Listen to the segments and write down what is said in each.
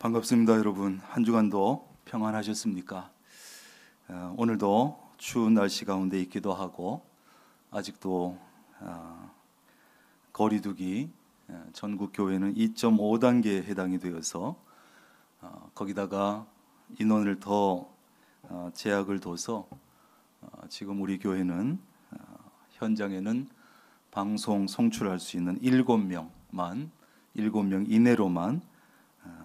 반갑습니다, 여러분. 한 주간도 평안하셨습니까? 오늘도 추운 날씨 가운데 있기도 하고 아직도 거리두기 전국 교회는 2.5단계에 해당이 되어서 거기다가 인원을 더 제약을 둬서 지금 우리 교회는 현장에는 방송 송출할 수 있는 7명 이내로만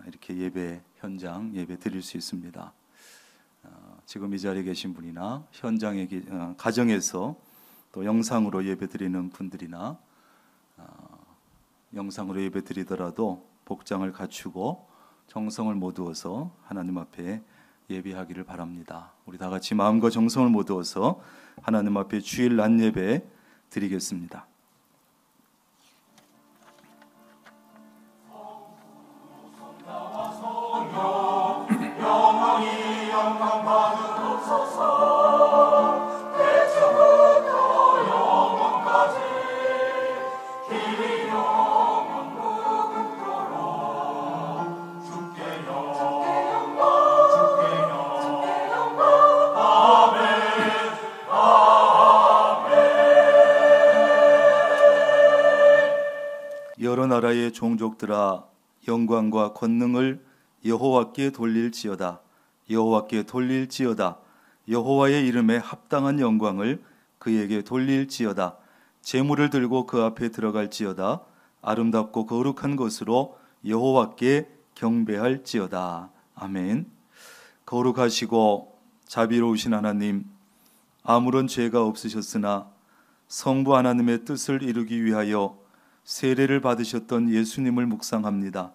이렇게 예배 현장 예배 드릴 수 있습니다. 지금 이 자리에 계신 분이나 현장에 가정에서 또 영상으로 예배 드리는 분들이나 영상으로 예배 드리더라도 복장을 갖추고 정성을 모두어서 하나님 앞에 예배하기를 바랍니다. 우리 다 같이 마음과 정성을 모두어서 하나님 앞에 주일 낮 예배 드리겠습니다. 여러 나라의 종족들아 영광과 권능을 여호와께 돌릴지어다. 여호와께 돌릴지어다. 여호와의 이름에 합당한 영광을 그에게 돌릴지어다. 제물을 들고 그 앞에 들어갈지어다. 아름답고 거룩한 것으로 여호와께 경배할지어다. 아멘. 거룩하시고 자비로우신 하나님, 아무런 죄가 없으셨으나 성부 하나님의 뜻을 이루기 위하여 세례를 받으셨던 예수님을 묵상합니다.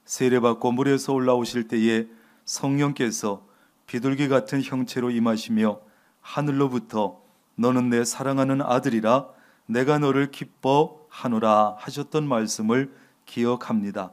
세례받고 물에서 올라오실 때에 성령께서 비둘기 같은 형체로 임하시며 하늘로부터 너는 내 사랑하는 아들이라 내가 너를 기뻐하노라 하셨던 말씀을 기억합니다.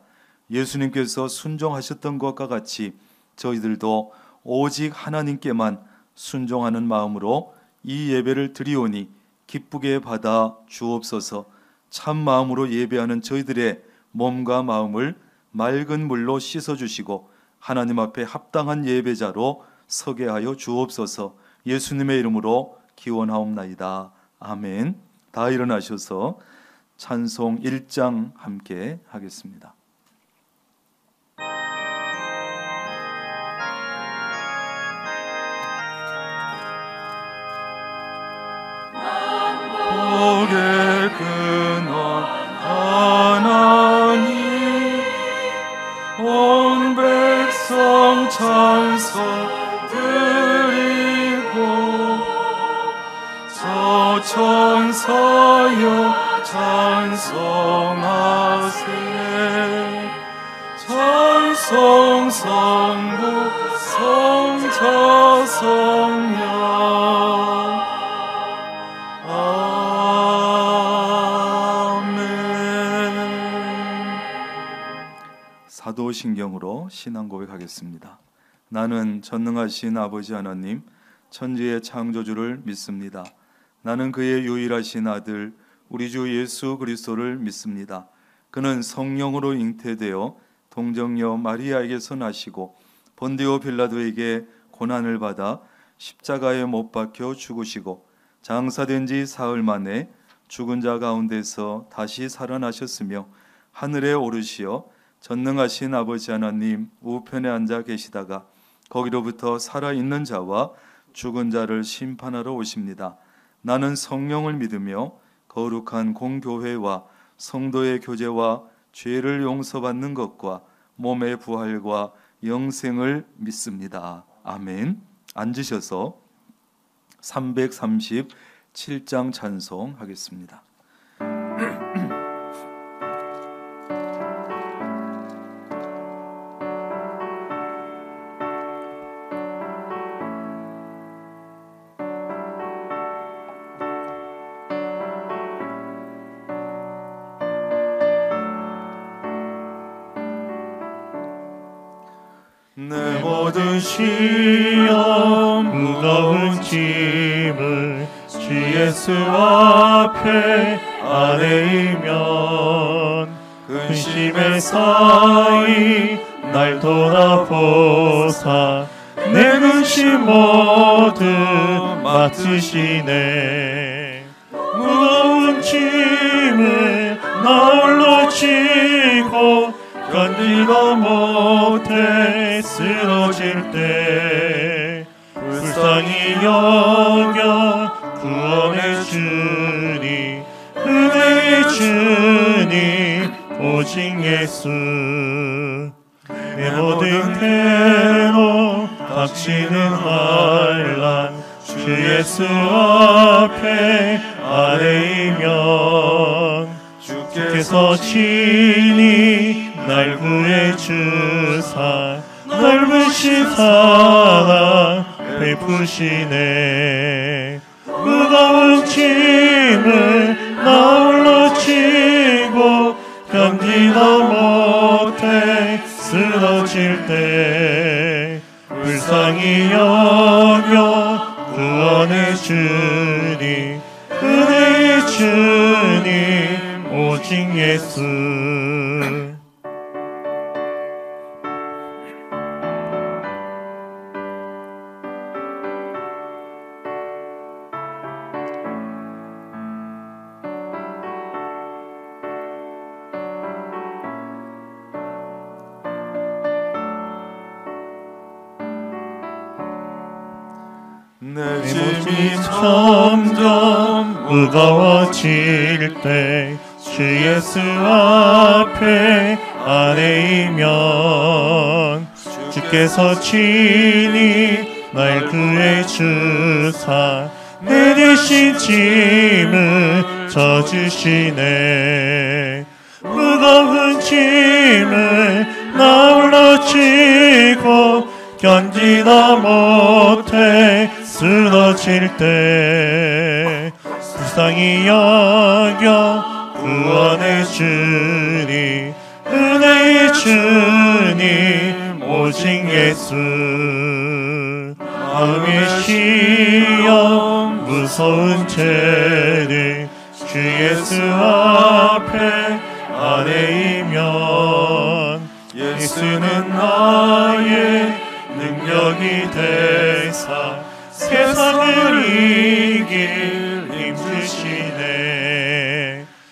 예수님께서 순종하셨던 것과 같이 저희들도 오직 하나님께만 순종하는 마음으로 이 예배를 드리오니 기쁘게 받아 주옵소서. 참 마음으로 예배하는 저희들의 몸과 마음을 맑은 물로 씻어주시고 하나님 앞에 합당한 예배자로 서게 하여 주옵소서. 예수님의 이름으로 기원하옵나이다. 아멘. 다 일어나셔서 찬송 1장 함께 하겠습니다. 복의 근원 하나님 온 백성 찬송 드리고 저천사여 찬송하세. 찬송 성부 성자 성령 사도신경으로 신앙 고백하겠습니다. 나는 전능하신 아버지 하나님 천지의 창조주를 믿습니다. 나는 그의 유일하신 아들 우리 주 예수 그리스도를 믿습니다. 그는 성령으로 잉태되어 동정녀 마리아에게서 나시고 본디오 빌라도에게 고난을 받아 십자가에 못 박혀 죽으시고 장사된 지 사흘 만에 죽은 자 가운데서 다시 살아나셨으며 하늘에 오르시어 전능하신 아버지 하나님 우편에 앉아 계시다가 거기로부터 살아있는 자와 죽은 자를 심판하러 오십니다. 나는 성령을 믿으며 거룩한 공교회와 성도의 교제와 죄를 용서받는 것과 몸의 부활과 영생을 믿습니다. 아멘. 앉으셔서 337장 찬송하겠습니다. 내 모든 시험 무거운 짐을 주 예수 앞에 아뢰이면 근심의 사이 날 돌아보사 내 근심 모두 맡으시네. 무거운 짐을 나 홀로 지고 견디다 못해 쓰러질 때 불쌍히 여겨 구원해 주니 은혜의 주님 오직 예수. 내 모든 괴로 닥치는 환난 주 예수 앞에 아뢰이면 주께서 친히 날 구해 주사 넓으신 사랑 베푸시네. 무거운 짐을 나 홀로 지고 견디다 못해 쓰러질 때 불쌍히 여겨 구원해 주니 은혜의 주님 오직 예수. 내 짐이 점점 무거워질 때 주 예수 앞에 아뢰이면 주께서 친히 날 구해 주사 내 대신 짐을 져주시네. 무거운 짐을 나 홀로 지고 견디다 못해 쓰러질 때 불쌍히 여겨 구원해 주니 은혜의 주님 오직 예수. 마음의 시험 무서운 죄를 주 예수 앞에 아뢰이면 예수는 나의 능력이 되사 세상을 이길 힘주시네.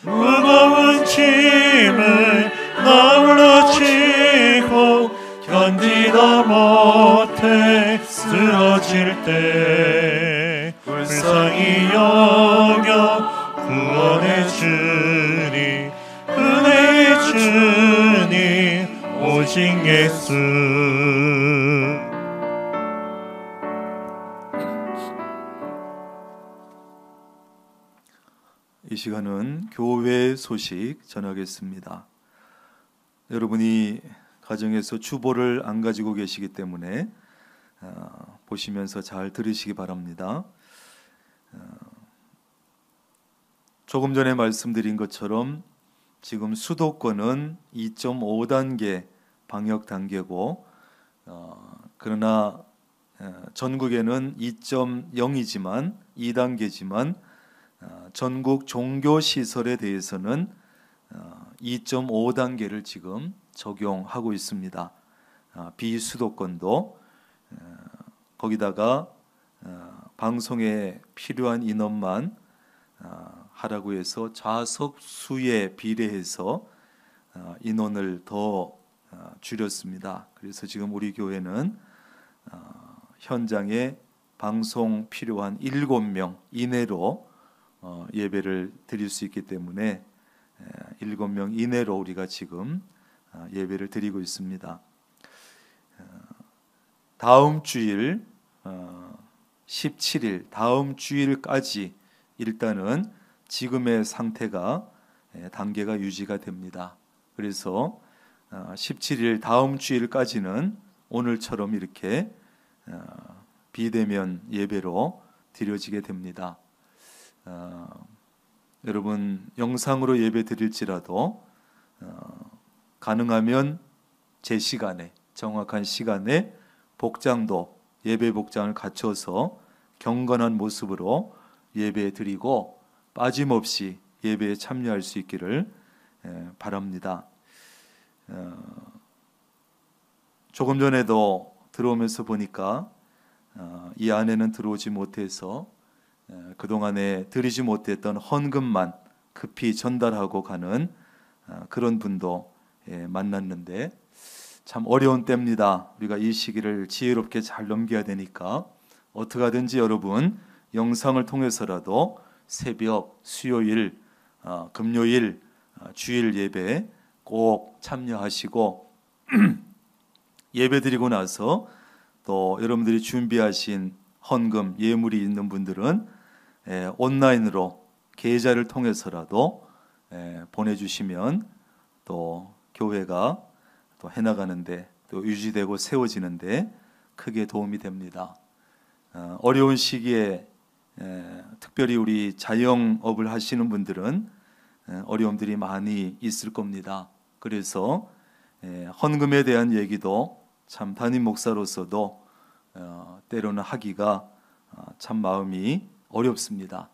무거운 짐을 나 홀로 지고 견디다 못해 쓰러질 때 불쌍히 여겨 구원해 주니 은혜의 주님 오직 예수. 이 시간은 교회 소식 전하겠습니다. 여러분이 가정에서 주보를 안 가지고 계시기 때문에 보시면서 잘 들으시기 바랍니다. 조금 전에 말씀드린 것처럼 지금 수도권은 2.5단계 방역 단계고 그러나 전국에는 2.0이지만 2단계지만 전국 종교시설에 대해서는 2.5단계를 지금 적용하고 있습니다. 비수도권도 거기다가 방송에 필요한 인원만 하라고 해서 좌석 수에 비례해서 인원을 더 줄였습니다. 그래서 지금 우리 교회는 현장에 방송 필요한 7명 이내로 예배를 드릴 수 있기 때문에 7명 이내로 우리가 지금 예배를 드리고 있습니다. 다음 주일 17일 다음 주일까지 일단은 지금의 상태가 단계가 유지가 됩니다. 그래서 17일 다음 주일까지는 오늘처럼 이렇게 비대면 예배로 드려지게 됩니다. 여러분 영상으로 예배 드릴지라도 가능하면 제 시간에 정확한 시간에 복장도 예배 복장을 갖춰서 경건한 모습으로 예배 드리고 빠짐없이 예배에 참여할 수 있기를 바랍니다. 조금 전에도 들어오면서 보니까 이 안에는 들어오지 못해서 그동안에 드리지 못했던 헌금만 급히 전달하고 가는 그런 분도 만났는데, 참 어려운 때입니다. 우리가 이 시기를 지혜롭게 잘 넘겨야 되니까 어떻게 하든지 여러분 영상을 통해서라도 새벽, 수요일, 금요일, 주일 예배 꼭 참여하시고 예배 드리고 나서 또 여러분들이 준비하신 헌금, 예물이 있는 분들은 온라인으로 계좌를 통해서라도 보내주시면 또 교회가 또 해나가는데, 또 유지되고 세워지는데 크게 도움이 됩니다. 어려운 시기에 특별히 우리 자영업을 하시는 분들은 어려움들이 많이 있을 겁니다. 그래서 헌금에 대한 얘기도 참 담임 목사로서도 때로는 하기가 참 마음이 어렵습니다.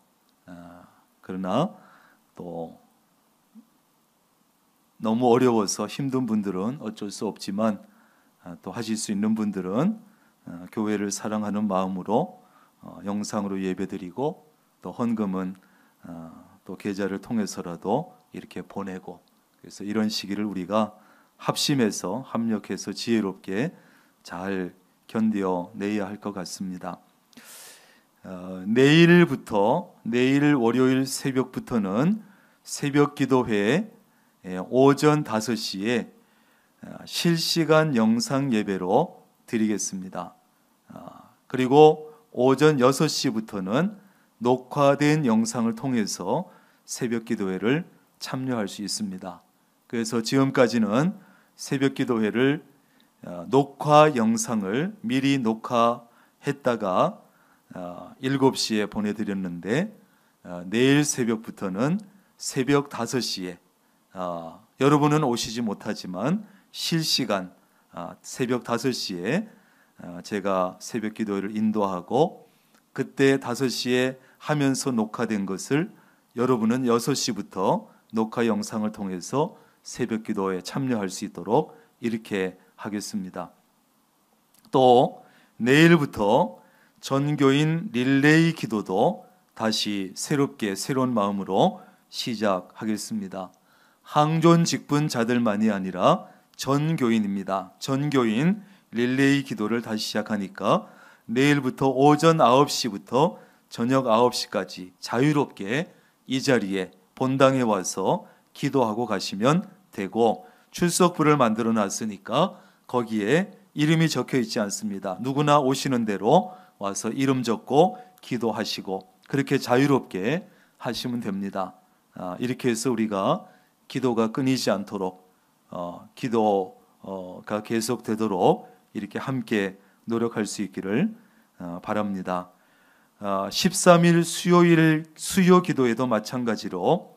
그러나 또 너무 어려워서 힘든 분들은 어쩔 수 없지만, 또 하실 수 있는 분들은 교회를 사랑하는 마음으로 영상으로 예배드리고, 또 헌금은 또 계좌를 통해서라도 이렇게 보내고, 그래서 이런 시기를 우리가 합심해서 합력해서 지혜롭게 잘 견뎌내야 할 것 같습니다. 내일 월요일 새벽부터는 새벽 기도회 오전 5시에 실시간 영상 예배로 드리겠습니다. 그리고 오전 6시부터는 녹화된 영상을 통해서 새벽 기도회를 참여할 수 있습니다. 그래서 지금까지는 새벽 기도회를 녹화 영상을 미리 녹화했다가 7시에 보내드렸는데, 내일 새벽부터는 새벽 5시에 여러분은 오시지 못하지만 실시간 새벽 5시에 제가 새벽 기도회를 인도하고, 그때 5시에 하면서 녹화된 것을 여러분은 6시부터 녹화 영상을 통해서 새벽 기도에 참여할 수 있도록 이렇게 하겠습니다. 또 내일부터 전교인 릴레이 기도도 다시 새로운 마음으로 시작하겠습니다. 항존 직분 자들만이 아니라 전교인입니다. 전교인 릴레이 기도를 다시 시작하니까 내일부터 오전 9시부터 저녁 9시까지 자유롭게 이 자리에 본당에 와서 기도하고 가시면 되고, 출석부를 만들어 놨으니까 거기에 이름이 적혀 있지 않습니다. 누구나 오시는 대로 와서 이름 적고 기도하시고 그렇게 자유롭게 하시면 됩니다. 이렇게 해서 우리가 기도가 끊이지 않도록 기도가 계속되도록 이렇게 함께 노력할 수 있기를 바랍니다. 13일 수요 기도에도 마찬가지로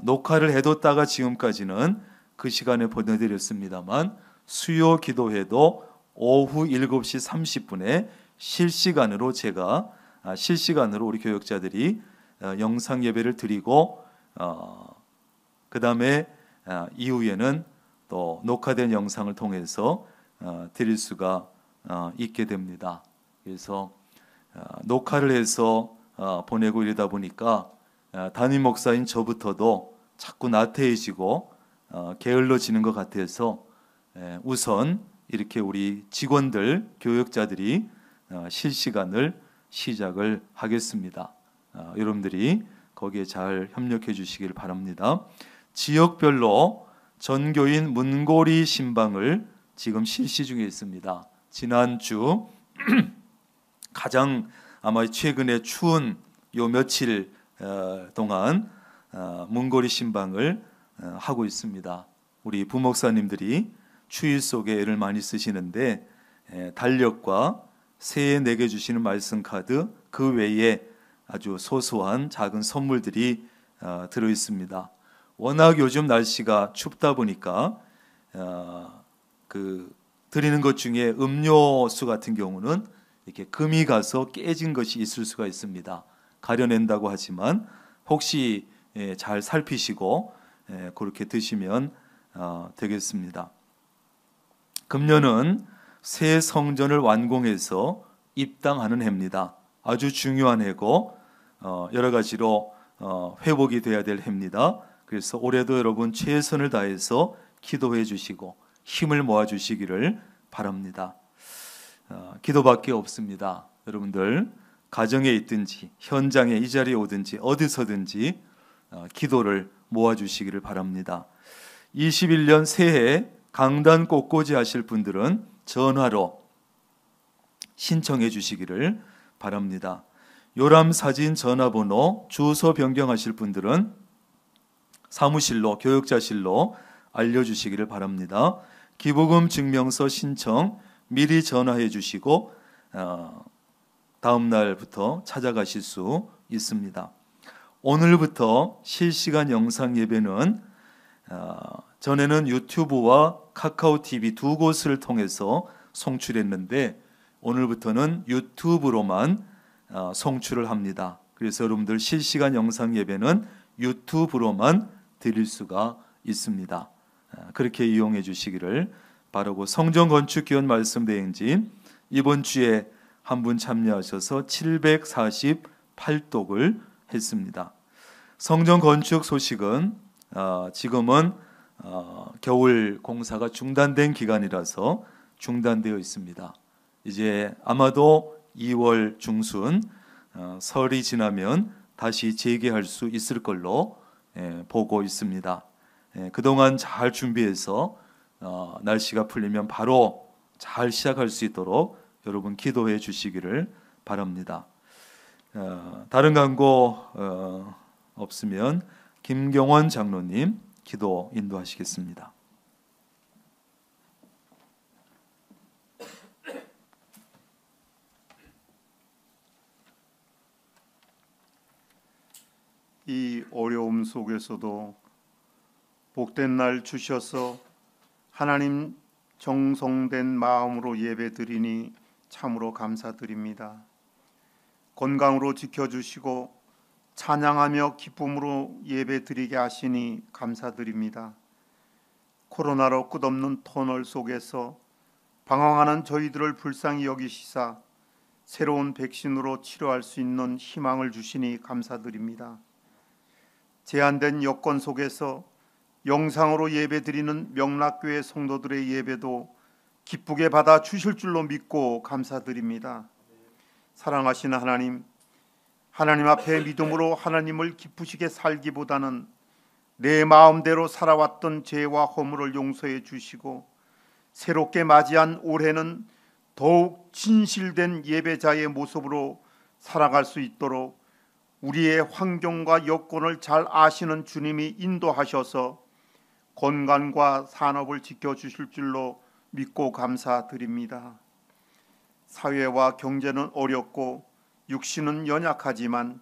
녹화를 해뒀다가 지금까지는 그 시간에 보내드렸습니다만, 수요 기도회도 오후 7시 30분에 실시간으로 우리 교역자들이 영상 예배를 드리고, 그 다음에 이후에는 또 녹화된 영상을 통해서 드릴 수가 있게 됩니다. 그래서 녹화를 해서 보내고 이러다 보니까 담임 목사인 저부터도 자꾸 나태해지고 게을러지는 것 같아서 우선 이렇게 우리 직원들, 교역자들이 실시간을 시작을 하겠습니다. 여러분들이 거기에 잘 협력해 주시길 바랍니다. 지역별로 전교인 문고리 신방을 지금 실시 중에 있습니다. 지난주 가장 아마 최근에 추운 요 며칠 동안 문고리 신방을 하고 있습니다. 우리 부목사님들이 추위 속에 애를 많이 쓰시는데 달력과 새해 내게 주시는 말씀 카드, 그 외에 아주 소소한 작은 선물들이 들어 있습니다. 워낙 요즘 날씨가 춥다 보니까 드리는 것 중에 음료수 같은 경우는 이렇게 금이 가서 깨진 것이 있을 수가 있습니다. 가려낸다고 하지만 혹시 잘 살피시고 그렇게 드시면 되겠습니다. 금년은 새 성전을 완공해서 입당하는 해입니다. 아주 중요한 해고 여러 가지로 회복이 돼야 될 해입니다. 그래서 올해도 여러분 최선을 다해서 기도해 주시고 힘을 모아 주시기를 바랍니다. 기도밖에 없습니다. 여러분들 가정에 있든지 현장에 이 자리에 오든지 어디서든지 기도를 모아 주시기를 바랍니다. 21년 새해 강단 꽃꽂이 하실 분들은 전화로 신청해 주시기를 바랍니다. 요람 사진 전화번호 주소 변경하실 분들은 사무실로 교역자실로 알려주시기를 바랍니다. 기부금 증명서 신청 미리 전화해 주시고 다음 날부터 찾아가실 수 있습니다. 오늘부터 실시간 영상 예배는 전에는 유튜브와 카카오 TV 두 곳을 통해서 송출했는데 오늘부터는 유튜브로만 송출을 합니다. 그래서 여러분들 실시간 영상 예배는 유튜브로만 드릴 수가 있습니다. 그렇게 이용해 주시기를 바라고, 성전 건축 기원 말씀 대행진 이번 주에 한 분 참여하셔서 748독을 했습니다. 성전 건축 소식은 지금은 겨울 공사가 중단된 기간이라서 중단되어 있습니다. 이제 아마도 2월 중순 설이 지나면 다시 재개할 수 있을 걸로 보고 있습니다. 그동안 잘 준비해서 날씨가 풀리면 바로 잘 시작할 수 있도록 여러분 기도해 주시기를 바랍니다. 다른 광고 없으면 김경원 장로님 기도 인도하시겠습니다. 이 어려움 속에서도 복된 날 주셔서 하나님 정성된 마음으로 예배드리니 참으로 감사드립니다. 건강으로 지켜주시고 찬양하며 기쁨으로 예배드리게 하시니 감사드립니다. 코로나로 끝없는 터널 속에서 방황하는 저희들을 불쌍히 여기시사 새로운 백신으로 치료할 수 있는 희망을 주시니 감사드립니다. 제한된 여건 속에서 영상으로 예배드리는 명락교회 성도들의 예배도 기쁘게 받아 주실 줄로 믿고 감사드립니다. 사랑하시는 하나님 앞에 믿음으로 하나님을 기쁘시게 살기보다는 내 마음대로 살아왔던 죄와 허물을 용서해 주시고 새롭게 맞이한 올해는 더욱 진실된 예배자의 모습으로 살아갈 수 있도록 우리의 환경과 여건을 잘 아시는 주님이 인도하셔서 건강과 산업을 지켜주실 줄로 믿고 감사드립니다. 사회와 경제는 어렵고 육신은 연약하지만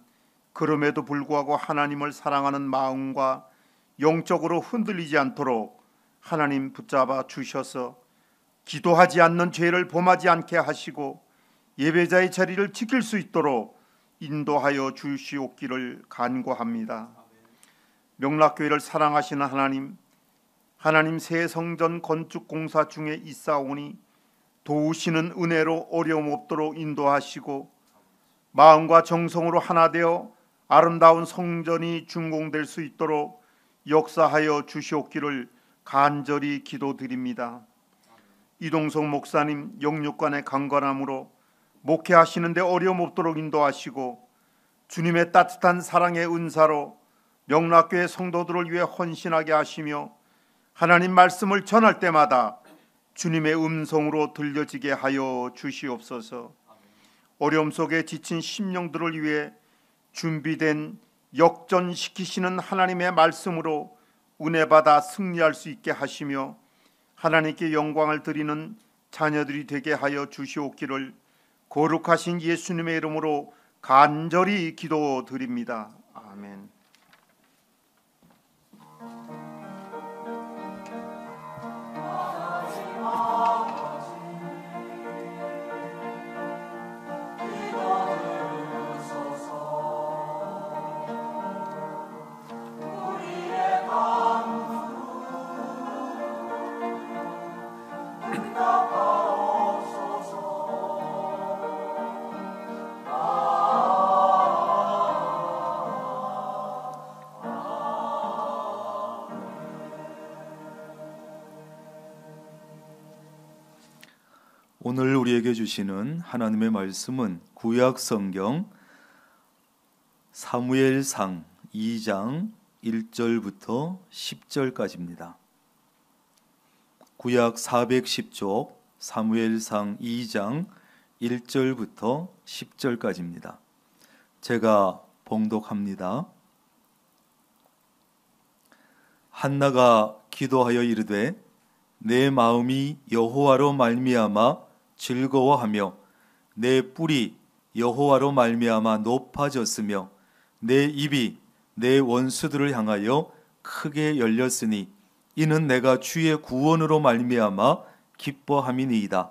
그럼에도 불구하고 하나님을 사랑하는 마음과 영적으로 흔들리지 않도록 하나님 붙잡아 주셔서 기도하지 않는 죄를 범하지 않게 하시고 예배자의 자리를 지킬 수 있도록 인도하여 주시옵기를 간구합니다. 명락교회를 사랑하시는 하나님 새 성전 건축 공사 중에 있사오니 도우시는 은혜로 어려움 없도록 인도하시고 마음과 정성으로 하나 되어 아름다운 성전이 준공될 수 있도록 역사하여 주시옵기를 간절히 기도드립니다. 이동석 목사님 영육간의 강건함으로 목회하시는 데 어려움 없도록 인도하시고 주님의 따뜻한 사랑의 은사로 명락교회 성도들을 위해 헌신하게 하시며 하나님 말씀을 전할 때마다 주님의 음성으로 들려지게 하여 주시옵소서. 어려움 속에 지친 심령들을 위해 준비된 역전시키시는 하나님의 말씀으로 은혜받아 승리할 수 있게 하시며 하나님께 영광을 드리는 자녀들이 되게 하여 주시옵기를 거룩하신 예수님의 이름으로 간절히 기도드립니다. 아멘. 오늘 우리에게 주시는 하나님의 말씀은 구약 성경 사무엘상 2장 1절부터 10절까지입니다. 구약 410쪽 사무엘상 2장 1절부터 10절까지입니다. 제가 봉독합니다. 한나가 기도하여 이르되 내 마음이 여호와로 말미암아 즐거워하며 내 뿔이 여호와로 말미암아 높아졌으며 내 입이 내 원수들을 향하여 크게 열렸으니 이는 내가 주의 구원으로 말미암아 기뻐함이니이다.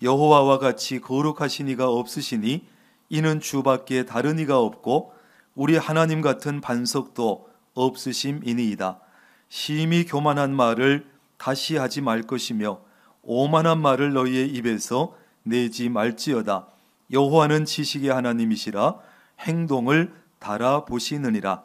여호와와 같이 거룩하신 이가 없으시니 이는 주밖에 다른 이가 없고 우리 하나님 같은 반석도 없으심이니이다. 심히 교만한 말을 다시 하지 말 것이며 오만한 말을 너희의 입에서 내지 말지어다. 여호와는 지식의 하나님이시라 행동을 달아보시느니라.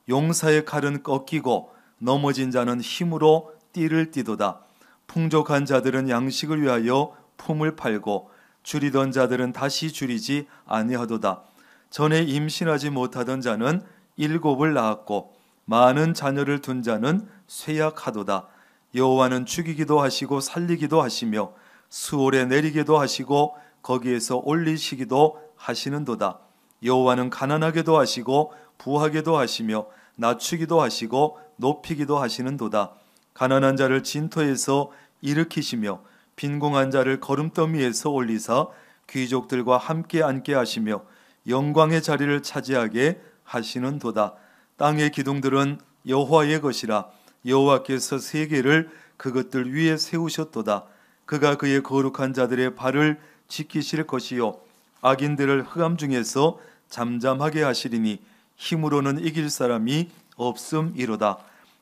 용사의 칼은 꺾이고 넘어진 자는 힘으로 띠를 띠도다. 풍족한 자들은 양식을 위하여 품을 팔고 줄이던 자들은 다시 줄이지 아니하도다. 전에 임신하지 못하던 자는 7을 낳았고 많은 자녀를 둔 자는 쇠약하도다. 여호와는 죽이기도 하시고 살리기도 하시며 수월에 내리기도 하시고 거기에서 올리시기도 하시는도다. 여호와는 가난하게도 하시고 부하게도 하시며 낮추기도 하시고 높이기도 하시는도다. 가난한 자를 진토에서 일으키시며 빈궁한 자를 거름더미에서 올리사 귀족들과 함께 앉게 하시며 영광의 자리를 차지하게 하시는도다. 땅의 기둥들은 여호와의 것이라. 여호와께서 세계를 그것들 위에 세우셨도다. 그가 그의 거룩한 자들의 발을 지키실 것이요 악인들을 흑암 중에서 잠잠하게 하시리니 힘으로는 이길 사람이 없음이로다.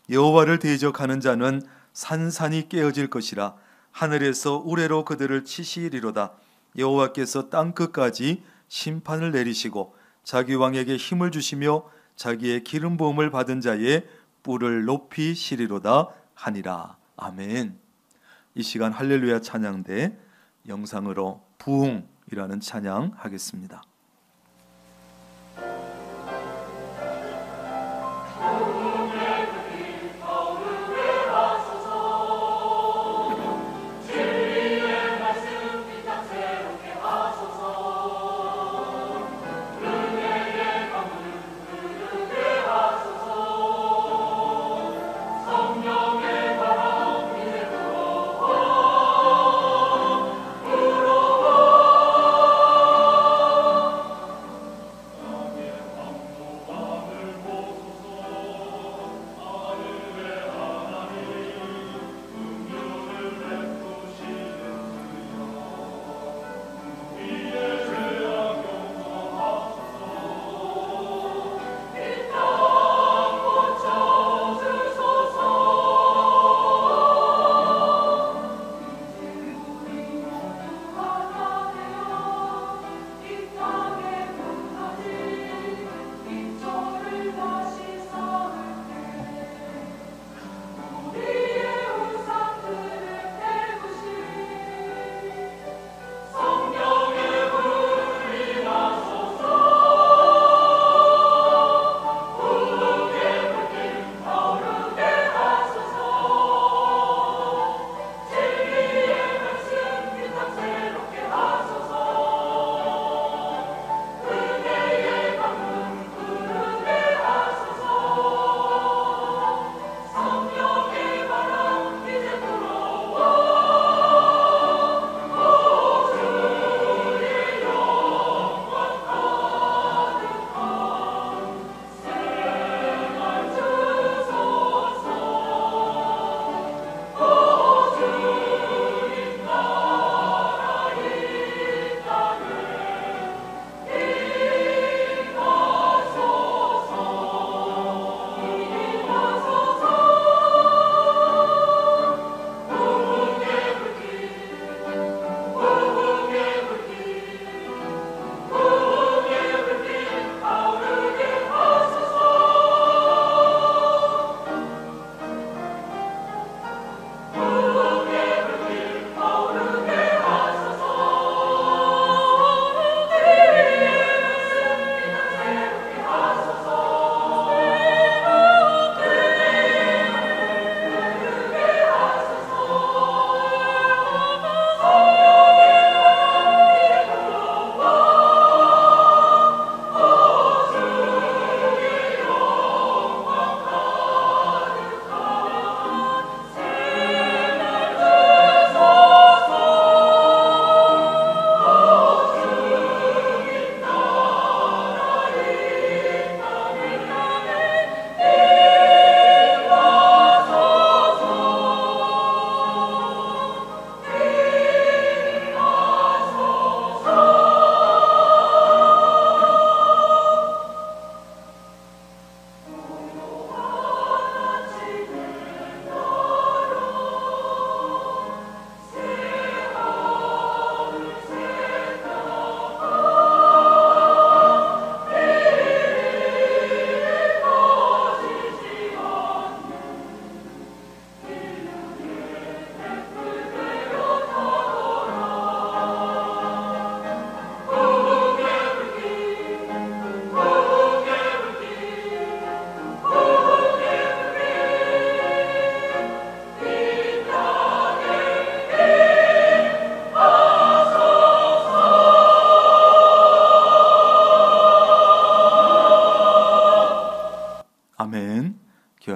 여호와를 대적하는 자는 산산이 깨어질 것이라. 하늘에서 우레로 그들을 치시리로다. 여호와께서 땅 끝까지 심판을 내리시고 자기 왕에게 힘을 주시며 자기의 기름 부음을 받은 자의 뿔을 높이시리로다 하니라. 아멘. 이 시간 할렐루야 찬양대 영상으로 부흥이라는 찬양 하겠습니다.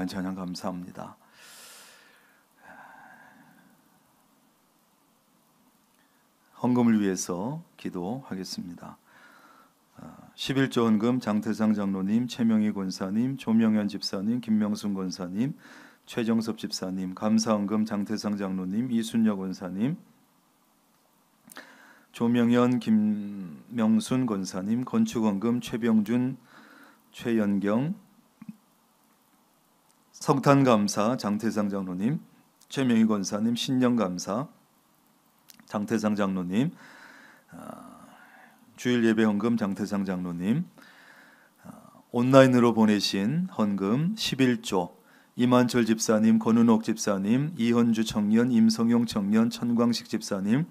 귀한 찬양 감사합니다. 헌금을 위해서 기도하겠습니다. 11조 헌금 장태상 장로님, 최명희 권사님, 조명현 집사님, 김명순 권사님, 최정섭 집사님, 감사 헌금 장태상 장로님, 이순여 권사님, 조명현, 김명순 권사님, 건축 헌금 최병준, 최연경, 성탄 감사 장태상 장로님, 최명희 권사님, 신령 감사 장태상 장로님, 주일 예배 헌금 장태상 장로님, 온라인으로 보내신 헌금 11조 이만철 집사님, 권은옥 집사님, 이현주 청년, 임성용 청년, 천광식 집사님,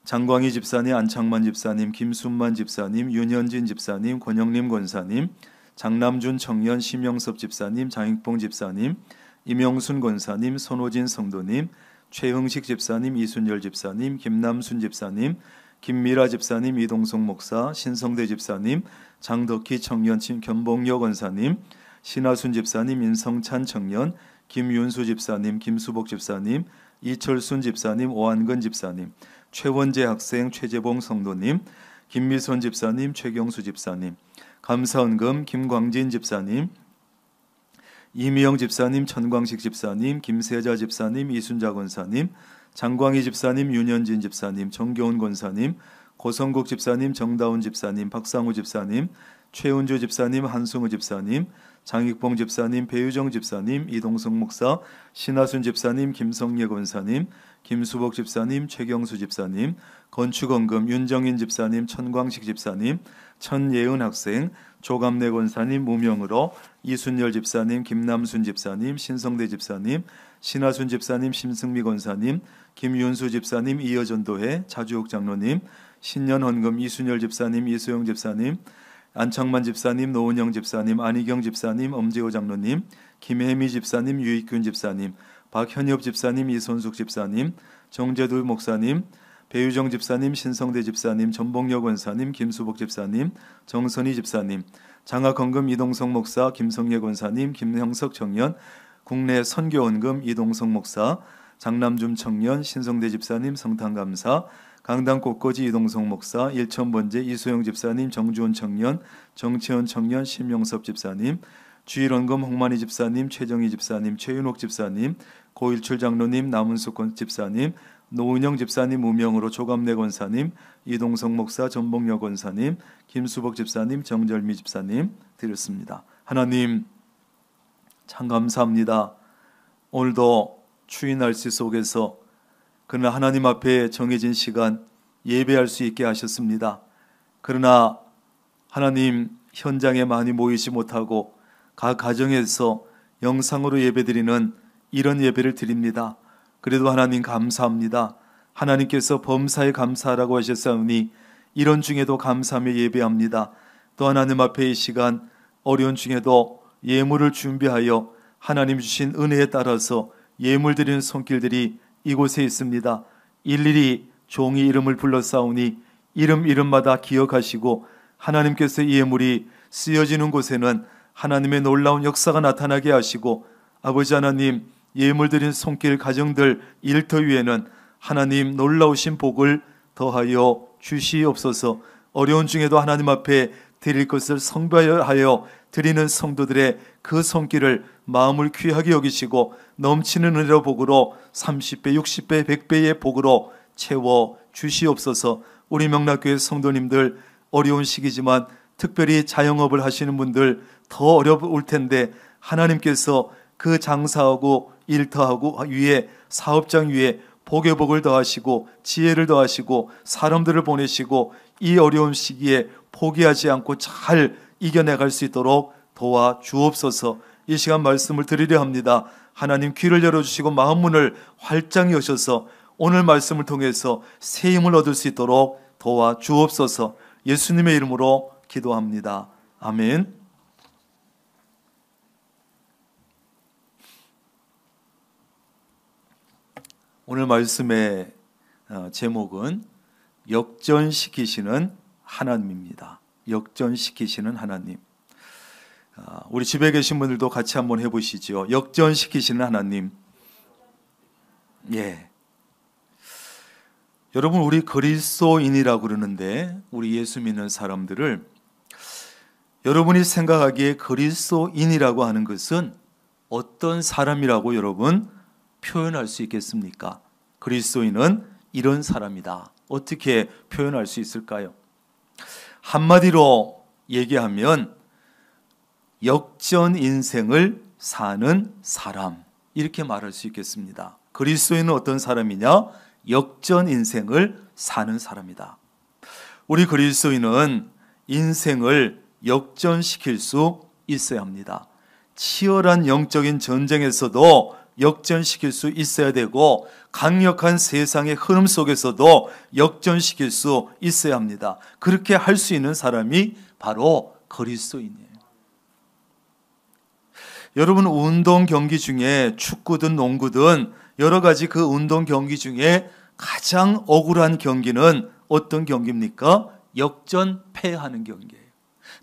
장광희 집사님, 안창만 집사님, 김순만 집사님, 윤현진 집사님, 권영림 권사님, 장남준 청년, 심영섭 집사님, 장익봉 집사님, 임영순 권사님, 손호진 성도님, 최흥식 집사님, 이순열 집사님, 김남순 집사님, 김미라 집사님, 이동성 목사, 신성대 집사님, 장덕희 청년, 견봉여 권사님, 신하순 집사님, 인성찬 청년, 김윤수 집사님, 김수복 집사님, 이철순 집사님, 오한근 집사님, 최원재 학생, 최재봉 성도님, 김미선 집사님, 최경수 집사님, 감사헌금 김광진 집사님, 이미영 집사님, 천광식 집사님, 김세자 집사님, 이순자 권사님, 장광희 집사님, 윤현진 집사님, 정교훈 권사님, 고성국 집사님, 정다운 집사님, 박상우 집사님, 최은주 집사님, 한승우 집사님, 장익봉 집사님, 배유정 집사님, 이동성 목사, 신하순 집사님, 김성예 권사님, 김수복 집사님, 최경수 집사님, 건축헌금 윤정인 집사님, 천광식 집사님, 천예은 학생, 조감래 권사님 무명으로 이순열 집사님, 김남순 집사님, 신성대 집사님, 신하순 집사님, 심승미 권사님, 김윤수 집사님, 이여전도회, 차주옥 장로님, 신년헌금 이순열 집사님, 이소영 집사님, 안창만 집사님, 노은영 집사님, 안희경 집사님, 엄지호 장로님, 김혜미 집사님, 유익균 집사님, 박현엽 집사님, 이손숙 집사님, 정재두 목사님, 배유정 집사님, 신성대 집사님, 전봉여 권사님, 김수복 집사님, 정선희 집사님, 장학헌금 이동성 목사, 김성예 권사님, 김형석 청년, 국내 선교헌금 이동성 목사, 장남준 청년, 신성대 집사님, 성탄감사, 강당 꽃꽂이 이동성 목사, 일천번제 이소영 집사님, 정주원 청년, 정채원 청년, 심영섭 집사님, 주일헌금 홍만희 집사님, 최정희 집사님, 최윤옥 집사님, 고일출 장로님, 남은숙 집사님, 노은영 집사님 무명으로 조감래 권사님, 이동성 목사, 전봉여 권사님, 김수복 집사님, 정절미 집사님 드렸습니다. 하나님 참 감사합니다. 오늘도 추위 날씨 속에서 그러나 하나님 앞에 정해진 시간 예배할 수 있게 하셨습니다. 그러나 하나님 현장에 많이 모이지 못하고 각 가정에서 영상으로 예배드리는 이런 예배를 드립니다. 그래도 하나님 감사합니다. 하나님께서 범사에 감사하라고 하셨사오니 이런 중에도 감사하며 예배합니다. 또 하나님 앞에 이 시간 어려운 중에도 예물을 준비하여 하나님 주신 은혜에 따라서 예물 드리는 손길들이 이곳에 있습니다. 일일이 종이 이름을 불렀사오니 이름마다 기억하시고 하나님께서 이 예물이 쓰여지는 곳에는 하나님의 놀라운 역사가 나타나게 하시고 아버지 하나님 예물 드린 손길 가정들 일터 위에는 하나님 놀라우신 복을 더하여 주시옵소서. 어려운 중에도 하나님 앞에 드릴 것을 성배하여 드리는 성도들의 그 손길을 마음을 귀하게 여기시고 넘치는 은혜로 복으로 30배, 60배, 100배의 복으로 채워 주시옵소서. 우리 명락교회 성도님들 어려운 시기지만 특별히 자영업을 하시는 분들 더 어려울 텐데 하나님께서 그 장사하고 일터하고 위에 사업장 위에 복의 복을 더하시고 지혜를 더하시고 사람들을 보내시고 이 어려운 시기에 포기하지 않고 잘 이겨내갈 수 있도록 도와 주옵소서. 이 시간 말씀을 드리려 합니다. 하나님 귀를 열어주시고 마음문을 활짝 여셔서 오늘 말씀을 통해서 새 힘을 얻을 수 있도록 도와 주옵소서. 예수님의 이름으로 기도합니다. 아멘. 오늘 말씀의 제목은 역전시키시는 하나님입니다. 역전시키시는 하나님. 우리 집에 계신 분들도 같이 한번 해보시죠. 역전시키시는 하나님. 예. 여러분, 우리 그리스도인이라고 그러는데 우리 예수 믿는 사람들을 여러분이 생각하기에 그리스도인이라고 하는 것은 어떤 사람이라고 여러분 표현할 수 있겠습니까? 그리스도인은 이런 사람이다. 어떻게 표현할 수 있을까요? 한마디로 얘기하면 역전 인생을 사는 사람, 이렇게 말할 수 있겠습니다. 그리스도인은 어떤 사람이냐? 역전 인생을 사는 사람이다. 우리 그리스도인은 인생을 역전시킬 수 있어야 합니다. 치열한 영적인 전쟁에서도 역전시킬 수 있어야 되고, 강력한 세상의 흐름 속에서도 역전시킬 수 있어야 합니다. 그렇게 할 수 있는 사람이 바로 그리스도인이에요. 여러분, 운동 경기 중에 축구든 농구든 여러 가지 그 운동 경기 중에 가장 억울한 경기는 어떤 경기입니까? 역전패하는 경기예요.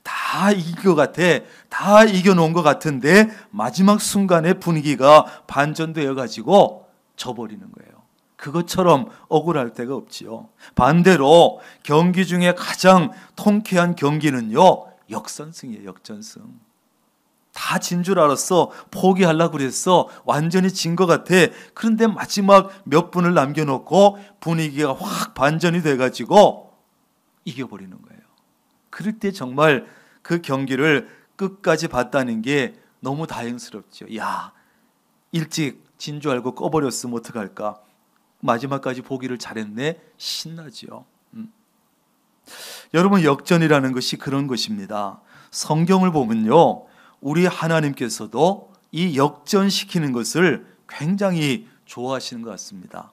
다 이긴 것 같아, 다 이겨놓은 것 같은데 마지막 순간에 분위기가 반전되어 가지고 져버리는 거예요. 그것처럼 억울할 데가 없지요. 반대로 경기 중에 가장 통쾌한 경기는요, 역선승이에요. 역전승. 다 진 줄 알았어, 포기하려고 그랬어, 완전히 진 것 같아. 그런데 마지막 몇 분을 남겨놓고 분위기가 확 반전이 돼가지고 이겨버리는 거예요. 그럴 때 정말 그 경기를 끝까지 봤다는 게 너무 다행스럽죠. 야, 일찍 진 줄 알고 꺼버렸으면 어떡할까? 마지막까지 보기를 잘했네. 신나죠. 여러분, 역전이라는 것이 그런 것입니다. 성경을 보면요, 우리 하나님께서도 이 역전시키는 것을 굉장히 좋아하시는 것 같습니다.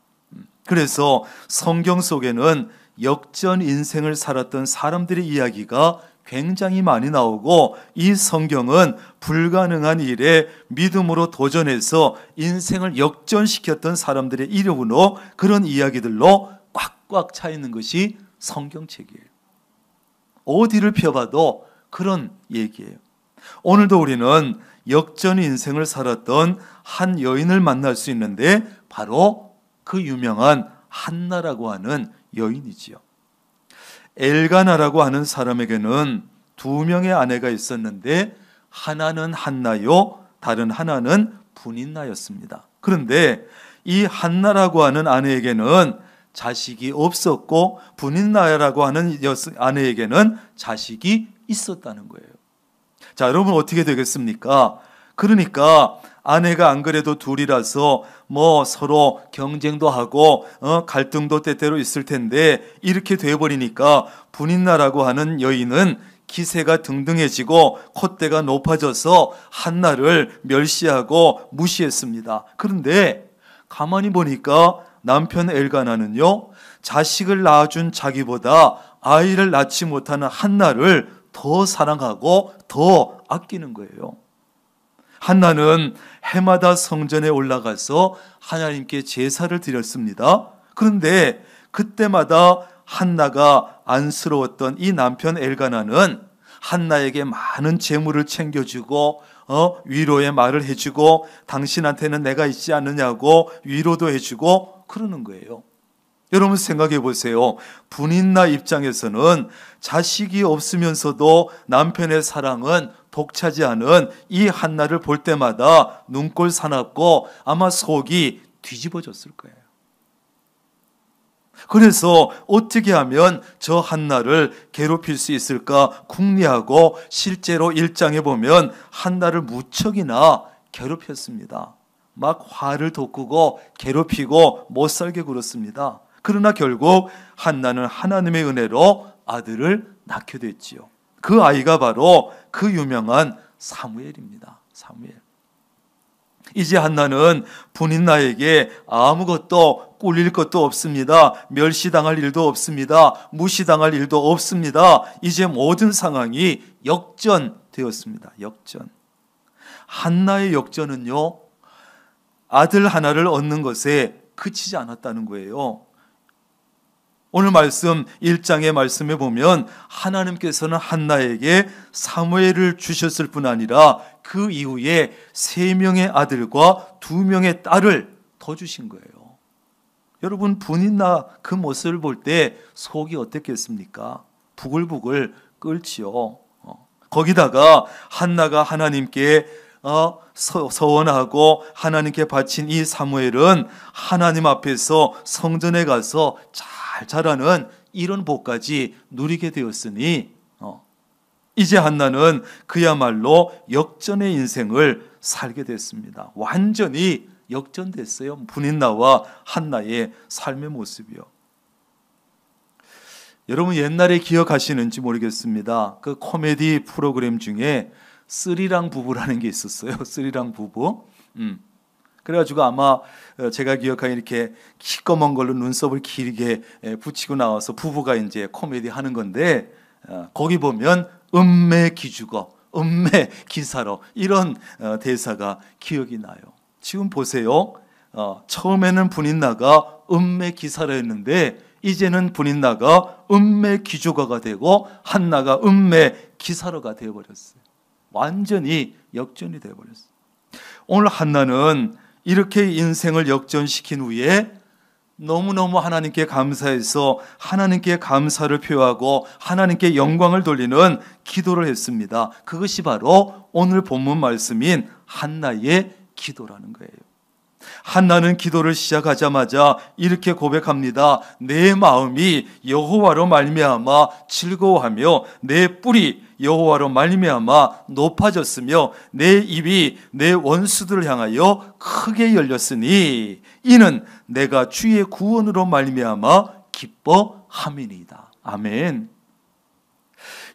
그래서 성경 속에는 역전 인생을 살았던 사람들의 이야기가 굉장히 많이 나오고, 이 성경은 불가능한 일에 믿음으로 도전해서 인생을 역전시켰던 사람들의 이름으로 그런 이야기들로 꽉꽉 차 있는 것이 성경책이에요. 어디를 펴봐도 그런 얘기예요. 오늘도 우리는 역전 인생을 살았던 한 여인을 만날 수 있는데 바로 그 유명한 한나라고 하는 여인이지요. 엘가나라고 하는 사람에게는 두 명의 아내가 있었는데 하나는 한나요, 다른 하나는 분인나였습니다. 그런데 이 한나라고 하는 아내에게는 자식이 없었고 분인나라고 하는 아내에게는 자식이 있었다는 거예요. 자, 여러분, 어떻게 되겠습니까? 그러니까 아내가 안 그래도 둘이라서 뭐 서로 경쟁도 하고 갈등도 때때로 있을 텐데, 이렇게 돼버리니까 분인나라고 하는 여인은 기세가 등등해지고 콧대가 높아져서 한나를 멸시하고 무시했습니다. 그런데 가만히 보니까 남편 엘가나는요, 자식을 낳아준 자기보다 아이를 낳지 못하는 한나를 더 사랑하고 더 아끼는 거예요. 한나는 해마다 성전에 올라가서 하나님께 제사를 드렸습니다. 그런데 그때마다 한나가 안쓰러웠던 이 남편 엘가나는 한나에게 많은 재물을 챙겨주고 위로의 말을 해주고, 당신한테는 내가 있지 않느냐고 위로도 해주고 그러는 거예요. 여러분, 생각해 보세요. 분인나 입장에서는 자식이 없으면서도 남편의 사랑은 독차지하는 이 한나를 볼 때마다 눈꼴 사납고 아마 속이 뒤집어졌을 거예요. 그래서 어떻게 하면 저 한나를 괴롭힐 수 있을까 궁리하고, 실제로 1장에 보면 한나를 무척이나 괴롭혔습니다. 막 화를 돋구고 괴롭히고 못살게 굴었습니다. 그러나 결국 한나는 하나님의 은혜로 아들을 낳게 됐지요. 그 아이가 바로 그 유명한 사무엘입니다. 사무엘. 이제 한나는 분인나에게 아무것도 꿀릴 것도 없습니다. 멸시당할 일도 없습니다. 무시당할 일도 없습니다. 이제 모든 상황이 역전되었습니다. 역전. 한나의 역전은요, 아들 하나를 얻는 것에 그치지 않았다는 거예요. 오늘 말씀 1장의 말씀에 보면 하나님께서는 한나에게 사무엘을 주셨을 뿐 아니라 그 이후에 3명의 아들과 2명의 딸을 더 주신 거예요. 여러분, 분인나 그 모습을 볼 때 속이 어땠겠습니까? 부글부글 끓지요. 거기다가 한나가 하나님께 서원하고 하나님께 바친 이 사무엘은 하나님 앞에서 성전에 가서 잘 자라는 이런 복까지 누리게 되었으니 이제 한나는 그야말로 역전의 인생을 살게 됐습니다. 완전히 역전됐어요. 분인나와 한나의 삶의 모습이요. 여러분, 옛날에 기억하시는지 모르겠습니다. 그 코미디 프로그램 중에 쓰리랑 부부라는 게 있었어요. 쓰리랑 부부. 그래가지고 아마 제가 기억하기에 이렇게 시꺼먼 걸로 눈썹을 길게 붙이고 나와서 부부가 이제 코미디 하는 건데, 거기 보면 음매기죽어, 음매기사로 이런 대사가 기억이 나요. 지금 보세요. 처음에는 분인나가 음매기사로였는데 이제는 분인나가 음매기죽어가 되고 한나가 음매기사로가 되어버렸어요. 완전히 역전이 되어버렸어요. 오늘 한나는 이렇게 인생을 역전시킨 후에 너무너무 하나님께 감사해서 하나님께 감사를 표하고 하나님께 영광을 돌리는 기도를 했습니다. 그것이 바로 오늘 본문 말씀인 한나의 기도라는 거예요. 한나는 기도를 시작하자마자 이렇게 고백합니다. 내 마음이 여호와로 말미암아 즐거워하며 내 뿔이 여호와로 말미암아 높아졌으며 내 입이 내 원수들을 향하여 크게 열렸으니 이는 내가 주의 구원으로 말미암아 기뻐함이니이다. 아멘.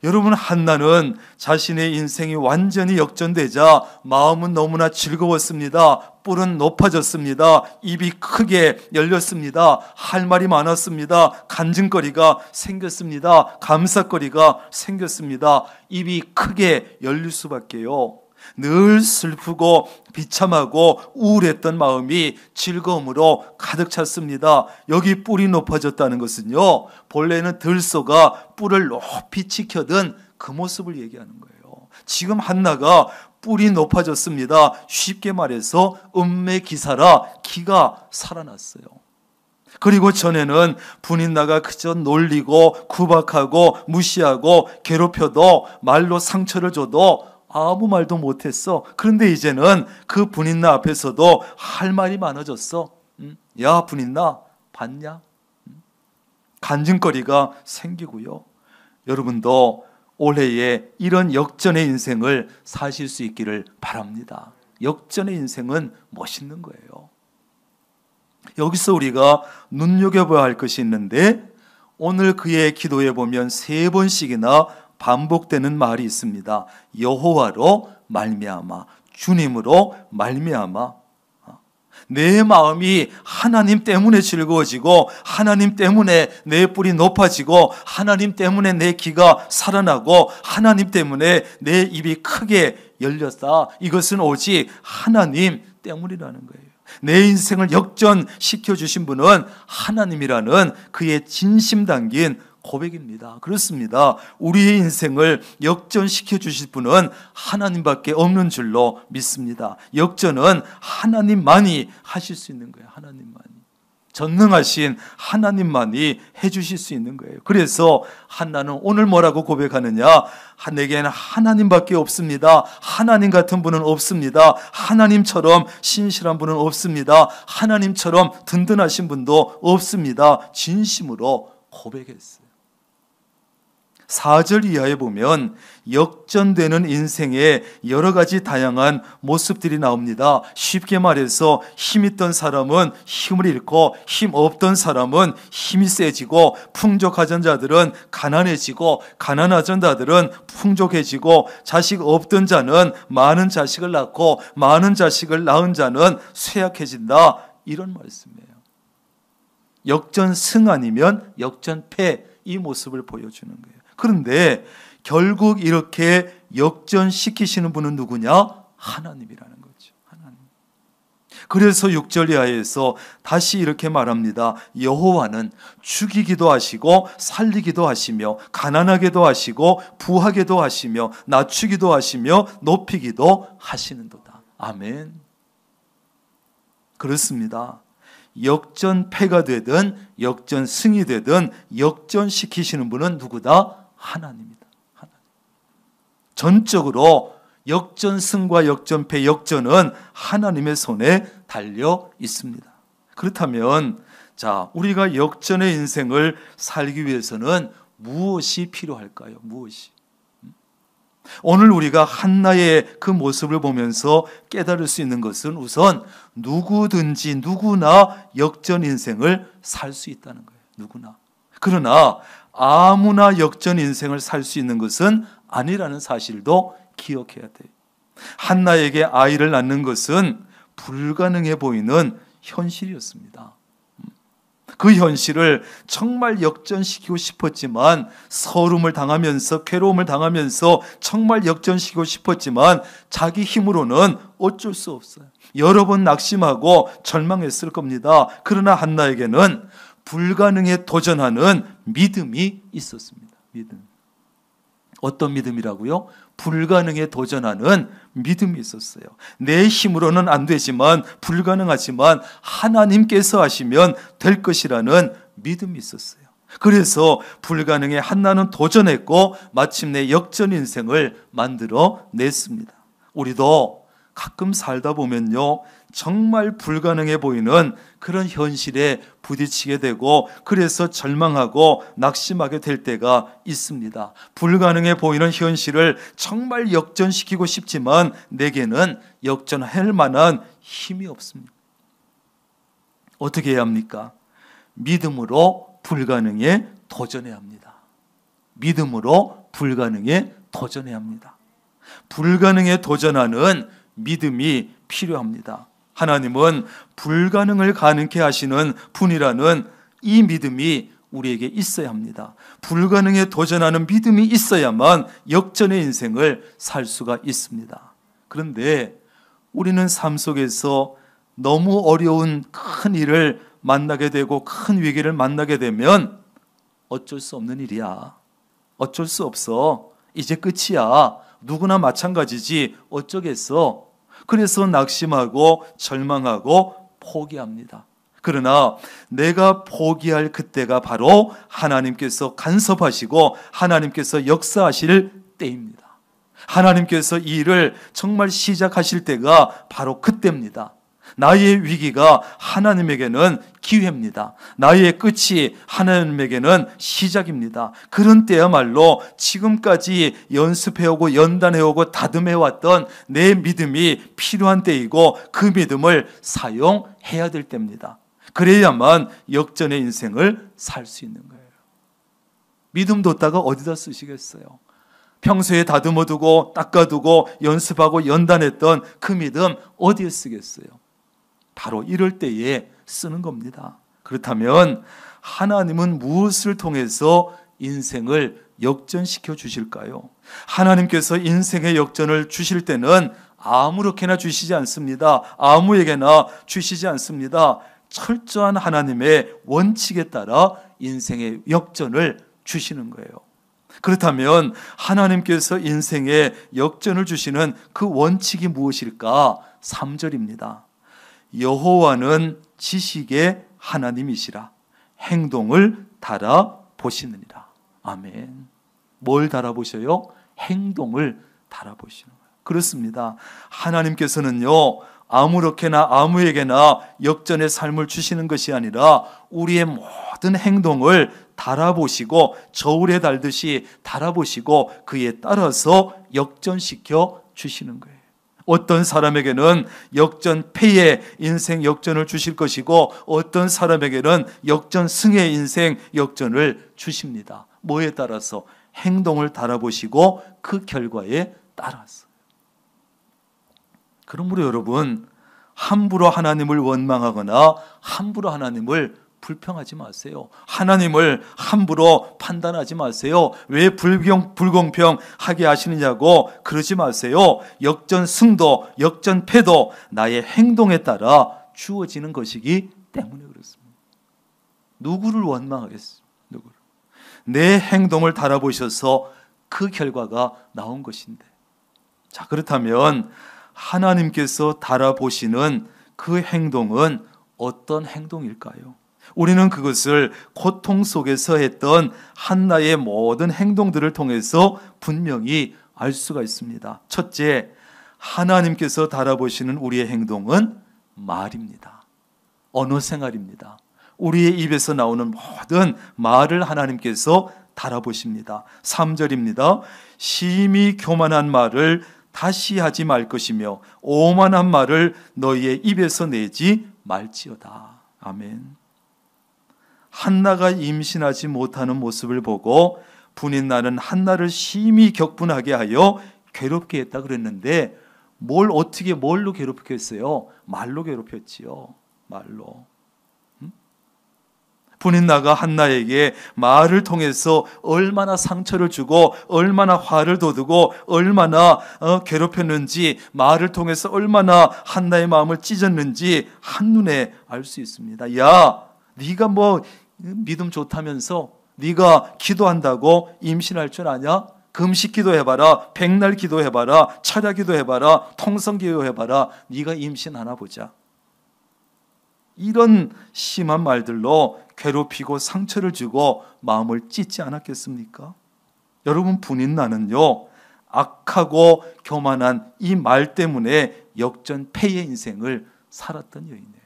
여러분, 한나는 자신의 인생이 완전히 역전되자 마음은 너무나 즐거웠습니다. 뿔은 높아졌습니다. 입이 크게 열렸습니다. 할 말이 많았습니다. 간증거리가 생겼습니다. 감사거리가 생겼습니다. 입이 크게 열릴 수밖에요. 늘 슬프고 비참하고 우울했던 마음이 즐거움으로 가득 찼습니다. 여기 뿔이 높아졌다는 것은요, 본래는 들소가 뿔을 높이 지켜든 그 모습을 얘기하는 거예요. 지금 한나가 뿔이 높아졌습니다. 쉽게 말해서 음매기사라, 기가 살아났어요. 그리고 전에는 분인나가 그저 놀리고 구박하고 무시하고 괴롭혀도 말로 상처를 줘도 아무 말도 못했어. 그런데 이제는 그 분인나 앞에서도 할 말이 많아졌어. 야, 분인나 봤냐? 간증거리가 생기고요. 여러분도 올해에 이런 역전의 인생을 사실 수 있기를 바랍니다. 역전의 인생은 멋있는 거예요. 여기서 우리가 눈여겨봐야 할 것이 있는데, 오늘 그의 기도에 보면 3번씩이나 반복되는 말이 있습니다. 여호와로 말미암아, 주님으로 말미암아. 내 마음이 하나님 때문에 즐거워지고 하나님 때문에 내 뿔이 높아지고 하나님 때문에 내 기가 살아나고 하나님 때문에 내 입이 크게 열렸다. 이것은 오직 하나님 때문이라는 거예요. 내 인생을 역전시켜 주신 분은 하나님이라는 그의 진심 담긴 고백입니다. 그렇습니다. 우리의 인생을 역전시켜 주실 분은 하나님밖에 없는 줄로 믿습니다. 역전은 하나님만이 하실 수 있는 거예요. 하나님만이. 전능하신 하나님만이 해주실 수 있는 거예요. 그래서 한나는 오늘 뭐라고 고백하느냐? 내게는 하나님밖에 없습니다. 하나님 같은 분은 없습니다. 하나님처럼 신실한 분은 없습니다. 하나님처럼 든든하신 분도 없습니다. 진심으로 고백했어요. 4절 이하에 보면 역전되는 인생의 여러 가지 다양한 모습들이 나옵니다. 쉽게 말해서 힘 있던 사람은 힘을 잃고 힘 없던 사람은 힘이 세지고 풍족하던 자들은 가난해지고 가난하던 자들은 풍족해지고 자식 없던 자는 많은 자식을 낳고 많은 자식을 낳은 자는 쇠약해진다. 이런 말씀이에요. 역전승 아니면 역전패, 이 모습을 보여주는 거예요. 그런데 결국 이렇게 역전시키시는 분은 누구냐? 하나님이라는 거죠. 하나님. 그래서 6절 이하에서 다시 이렇게 말합니다. 여호와는 죽이기도 하시고 살리기도 하시며 가난하게도 하시고 부하게도 하시며 낮추기도 하시며 높이기도 하시는도다. 아멘. 그렇습니다. 역전패가 되든 역전승이 되든 역전시키시는 분은 누구다? 하나님이다. 하나님. 전적으로 역전승과 역전패, 역전은 하나님의 손에 달려 있습니다. 그렇다면 자, 우리가 역전의 인생을 살기 위해서는 무엇이 필요할까요? 무엇이? 오늘 우리가 한나의 그 모습을 보면서 깨달을 수 있는 것은 우선 누구든지 누구나 역전 인생을 살 수 있다는 거예요. 누구나. 그러나 아무나 역전 인생을 살 수 있는 것은 아니라는 사실도 기억해야 돼요. 한나에게 아이를 낳는 것은 불가능해 보이는 현실이었습니다. 그 현실을 정말 역전시키고 싶었지만 서름을 당하면서 괴로움을 당하면서 정말 역전시키고 싶었지만 자기 힘으로는 어쩔 수 없어요. 여러 번 낙심하고 절망했을 겁니다. 그러나 한나에게는 불가능에 도전하는 믿음이 있었습니다. 믿음. 어떤 믿음이라고요? 불가능에 도전하는 믿음이 있었어요. 내 힘으로는 안 되지만 불가능하지만 하나님께서 하시면 될 것이라는 믿음이 있었어요. 그래서 불가능에 한나는 도전했고 마침내 역전 인생을 만들어 냈습니다. 우리도 가끔 살다 보면요, 정말 불가능해 보이는 그런 현실에 부딪히게 되고 그래서 절망하고 낙심하게 될 때가 있습니다. 불가능해 보이는 현실을 정말 역전시키고 싶지만 내게는 역전할 만한 힘이 없습니다. 어떻게 해야 합니까? 믿음으로 불가능에 도전해야 합니다. 믿음으로 불가능에 도전해야 합니다. 불가능에 도전하는 믿음이 필요합니다. 하나님은 불가능을 가능케 하시는 분이라는 이 믿음이 우리에게 있어야 합니다. 불가능에 도전하는 믿음이 있어야만 역전의 인생을 살 수가 있습니다. 그런데 우리는 삶 속에서 너무 어려운 큰 일을 만나게 되고 큰 위기를 만나게 되면 어쩔 수 없는 일이야. 어쩔 수 없어. 이제 끝이야. 누구나 마찬가지지. 어쩌겠어. 그래서 낙심하고 절망하고 포기합니다. 그러나 내가 포기할 그때가 바로 하나님께서 간섭하시고 하나님께서 역사하실 때입니다. 하나님께서 이 일을 정말 시작하실 때가 바로 그때입니다. 나의 위기가 하나님에게는 기회입니다. 나의 끝이 하나님에게는 시작입니다. 그런 때야말로 지금까지 연습해오고 연단해오고 다듬해왔던 내 믿음이 필요한 때이고 그 믿음을 사용해야 될 때입니다. 그래야만 역전의 인생을 살 수 있는 거예요. 믿음 뒀다가 어디다 쓰시겠어요? 평소에 다듬어두고 닦아두고 연습하고 연단했던 그 믿음 어디에 쓰겠어요? 바로 이럴 때에 쓰는 겁니다. 그렇다면 하나님은 무엇을 통해서 인생을 역전시켜 주실까요? 하나님께서 인생의 역전을 주실 때는 아무렇게나 주시지 않습니다. 아무에게나 주시지 않습니다. 철저한 하나님의 원칙에 따라 인생의 역전을 주시는 거예요. 그렇다면 하나님께서 인생의 역전을 주시는 그 원칙이 무엇일까? 3절입니다. 여호와는 지식의 하나님이시라 행동을 달아보시느니라. 아멘. 뭘 달아보셔요? 행동을 달아보시는 거예요. 그렇습니다. 하나님께서는요, 아무렇게나 아무에게나 역전의 삶을 주시는 것이 아니라 우리의 모든 행동을 달아보시고 저울에 달듯이 달아보시고 그에 따라서 역전시켜 주시는 거예요. 어떤 사람에게는 역전패의 인생 역전을 주실 것이고 어떤 사람에게는 역전승의 인생 역전을 주십니다. 뭐에 따라서? 행동을 달아보시고 그 결과에 따라서. 그러므로 여러분, 함부로 하나님을 원망하거나 함부로 하나님을 불평하지 마세요. 하나님을 함부로 판단하지 마세요. 왜 불공평하게 하시느냐고 그러지 마세요. 역전승도 역전패도 나의 행동에 따라 주어지는 것이기 때문에 그렇습니다. 누구를 원망하겠습니까? 누구를? 내 행동을 달아보셔서 그 결과가 나온 것인데, 자, 그렇다면 하나님께서 달아보시는 그 행동은 어떤 행동일까요? 우리는 그것을 고통 속에서 했던 한나의 모든 행동들을 통해서 분명히 알 수가 있습니다. 첫째, 하나님께서 달아보시는 우리의 행동은 말입니다. 언어 생활입니다. 우리의 입에서 나오는 모든 말을 하나님께서 달아보십니다. 3절입니다. 심히 교만한 말을 다시 하지 말 것이며 오만한 말을 너희의 입에서 내지 말지어다. 아멘. 한나가 임신하지 못하는 모습을 보고 분인 나는 한나를 심히 격분하게 하여 괴롭게 했다 그랬는데, 뭘로 괴롭혔어요? 말로 괴롭혔지요. 말로. 분인 나가 한나에게 말을 통해서 얼마나 상처를 주고 얼마나 화를 돋우고 얼마나 괴롭혔는지, 말을 통해서 얼마나 한나의 마음을 찢었는지 한눈에 알 수 있습니다. 야, 네가 뭐 믿음 좋다면서 네가 기도한다고 임신할 줄 아냐? 금식 기도해봐라, 백날 기도해봐라, 철야 기도해봐라, 통성 기도해봐라, 네가 임신하나 보자. 이런 심한 말들로 괴롭히고 상처를 주고 마음을 찢지 않았겠습니까? 여러분, 분인 나는요, 악하고 교만한 이 말 때문에 역전패의 인생을 살았던 여인이에요.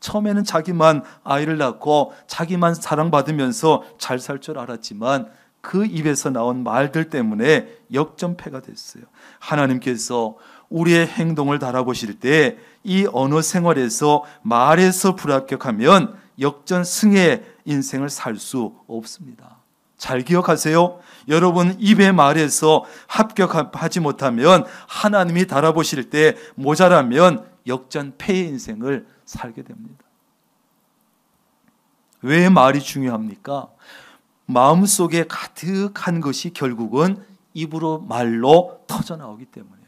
처음에는 자기만 아이를 낳고 자기만 사랑받으면서 잘 살 줄 알았지만 그 입에서 나온 말들 때문에 역전패가 됐어요. 하나님께서 우리의 행동을 달아보실 때 이 언어 생활에서 말에서 불합격하면 역전승의 인생을 살 수 없습니다. 잘 기억하세요. 여러분, 입의 말에서 합격하지 못하면, 하나님이 달아보실 때 모자라면 역전패의 인생을 살게 됩니다. 왜 말이 중요합니까? 마음속에 가득한 것이 결국은 입으로 말로 터져나오기 때문이에요.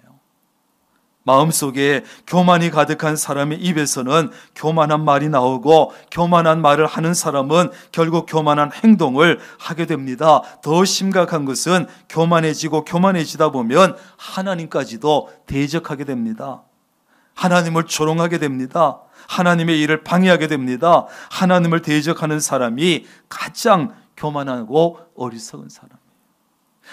마음속에 교만이 가득한 사람의 입에서는 교만한 말이 나오고, 교만한 말을 하는 사람은 결국 교만한 행동을 하게 됩니다. 더 심각한 것은 교만해지다 보면 하나님까지도 대적하게 됩니다. 하나님을 조롱하게 됩니다. 하나님의 일을 방해하게 됩니다. 하나님을 대적하는 사람이 가장 교만하고 어리석은 사람이에요.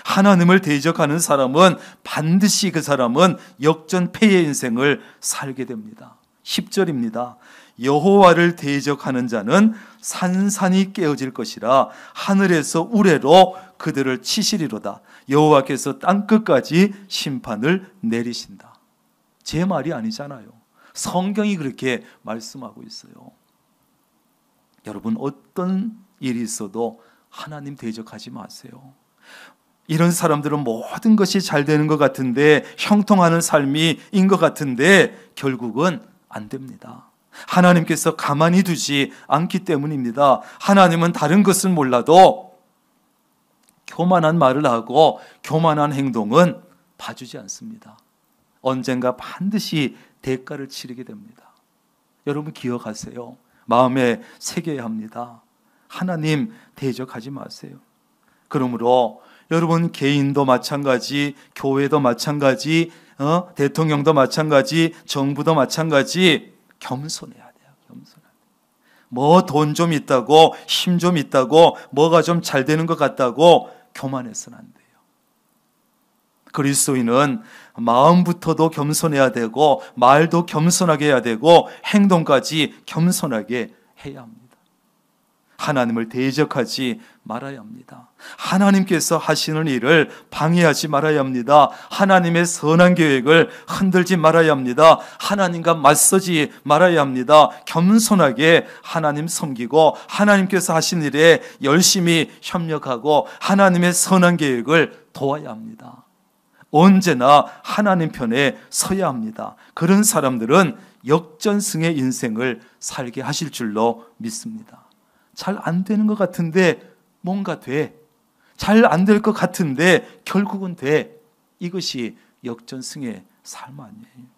하나님을 대적하는 사람은 반드시 그 사람은 역전패의 인생을 살게 됩니다. 10절입니다. 여호와를 대적하는 자는 산산이 깨어질 것이라 하늘에서 우레로 그들을 치시리로다. 여호와께서 땅끝까지 심판을 내리신다. 제 말이 아니잖아요. 성경이 그렇게 말씀하고 있어요. 여러분, 어떤 일이 있어도 하나님 대적하지 마세요. 이런 사람들은 모든 것이 잘 되는 것 같은데, 형통하는 삶인 것 같은데 결국은 안 됩니다. 하나님께서 가만히 두지 않기 때문입니다. 하나님은 다른 것은 몰라도 교만한 말을 하고 교만한 행동은 봐주지 않습니다. 언젠가 반드시 대가를 치르게 됩니다. 여러분, 기억하세요. 마음에 새겨야 합니다. 하나님 대적하지 마세요. 그러므로 여러분, 개인도 마찬가지, 교회도 마찬가지, 대통령도 마찬가지, 정부도 마찬가지, 겸손해야 돼요. 겸손해야 돼요. 뭐 돈 좀 있다고, 힘 좀 있다고, 뭐가 좀 잘 되는 것 같다고 교만해서는 안 돼요. 그리스도인은 마음부터도 겸손해야 되고, 말도 겸손하게 해야 되고, 행동까지 겸손하게 해야 합니다. 하나님을 대적하지 말아야 합니다. 하나님께서 하시는 일을 방해하지 말아야 합니다. 하나님의 선한 계획을 흔들지 말아야 합니다. 하나님과 맞서지 말아야 합니다. 겸손하게 하나님 섬기고, 하나님께서 하신 일에 열심히 협력하고, 하나님의 선한 계획을 도와야 합니다. 언제나 하나님 편에 서야 합니다. 그런 사람들은 역전승의 인생을 살게 하실 줄로 믿습니다. 잘 안 되는 것 같은데 뭔가 돼. 잘 안 될 것 같은데 결국은 돼. 이것이 역전승의 삶 아니에요.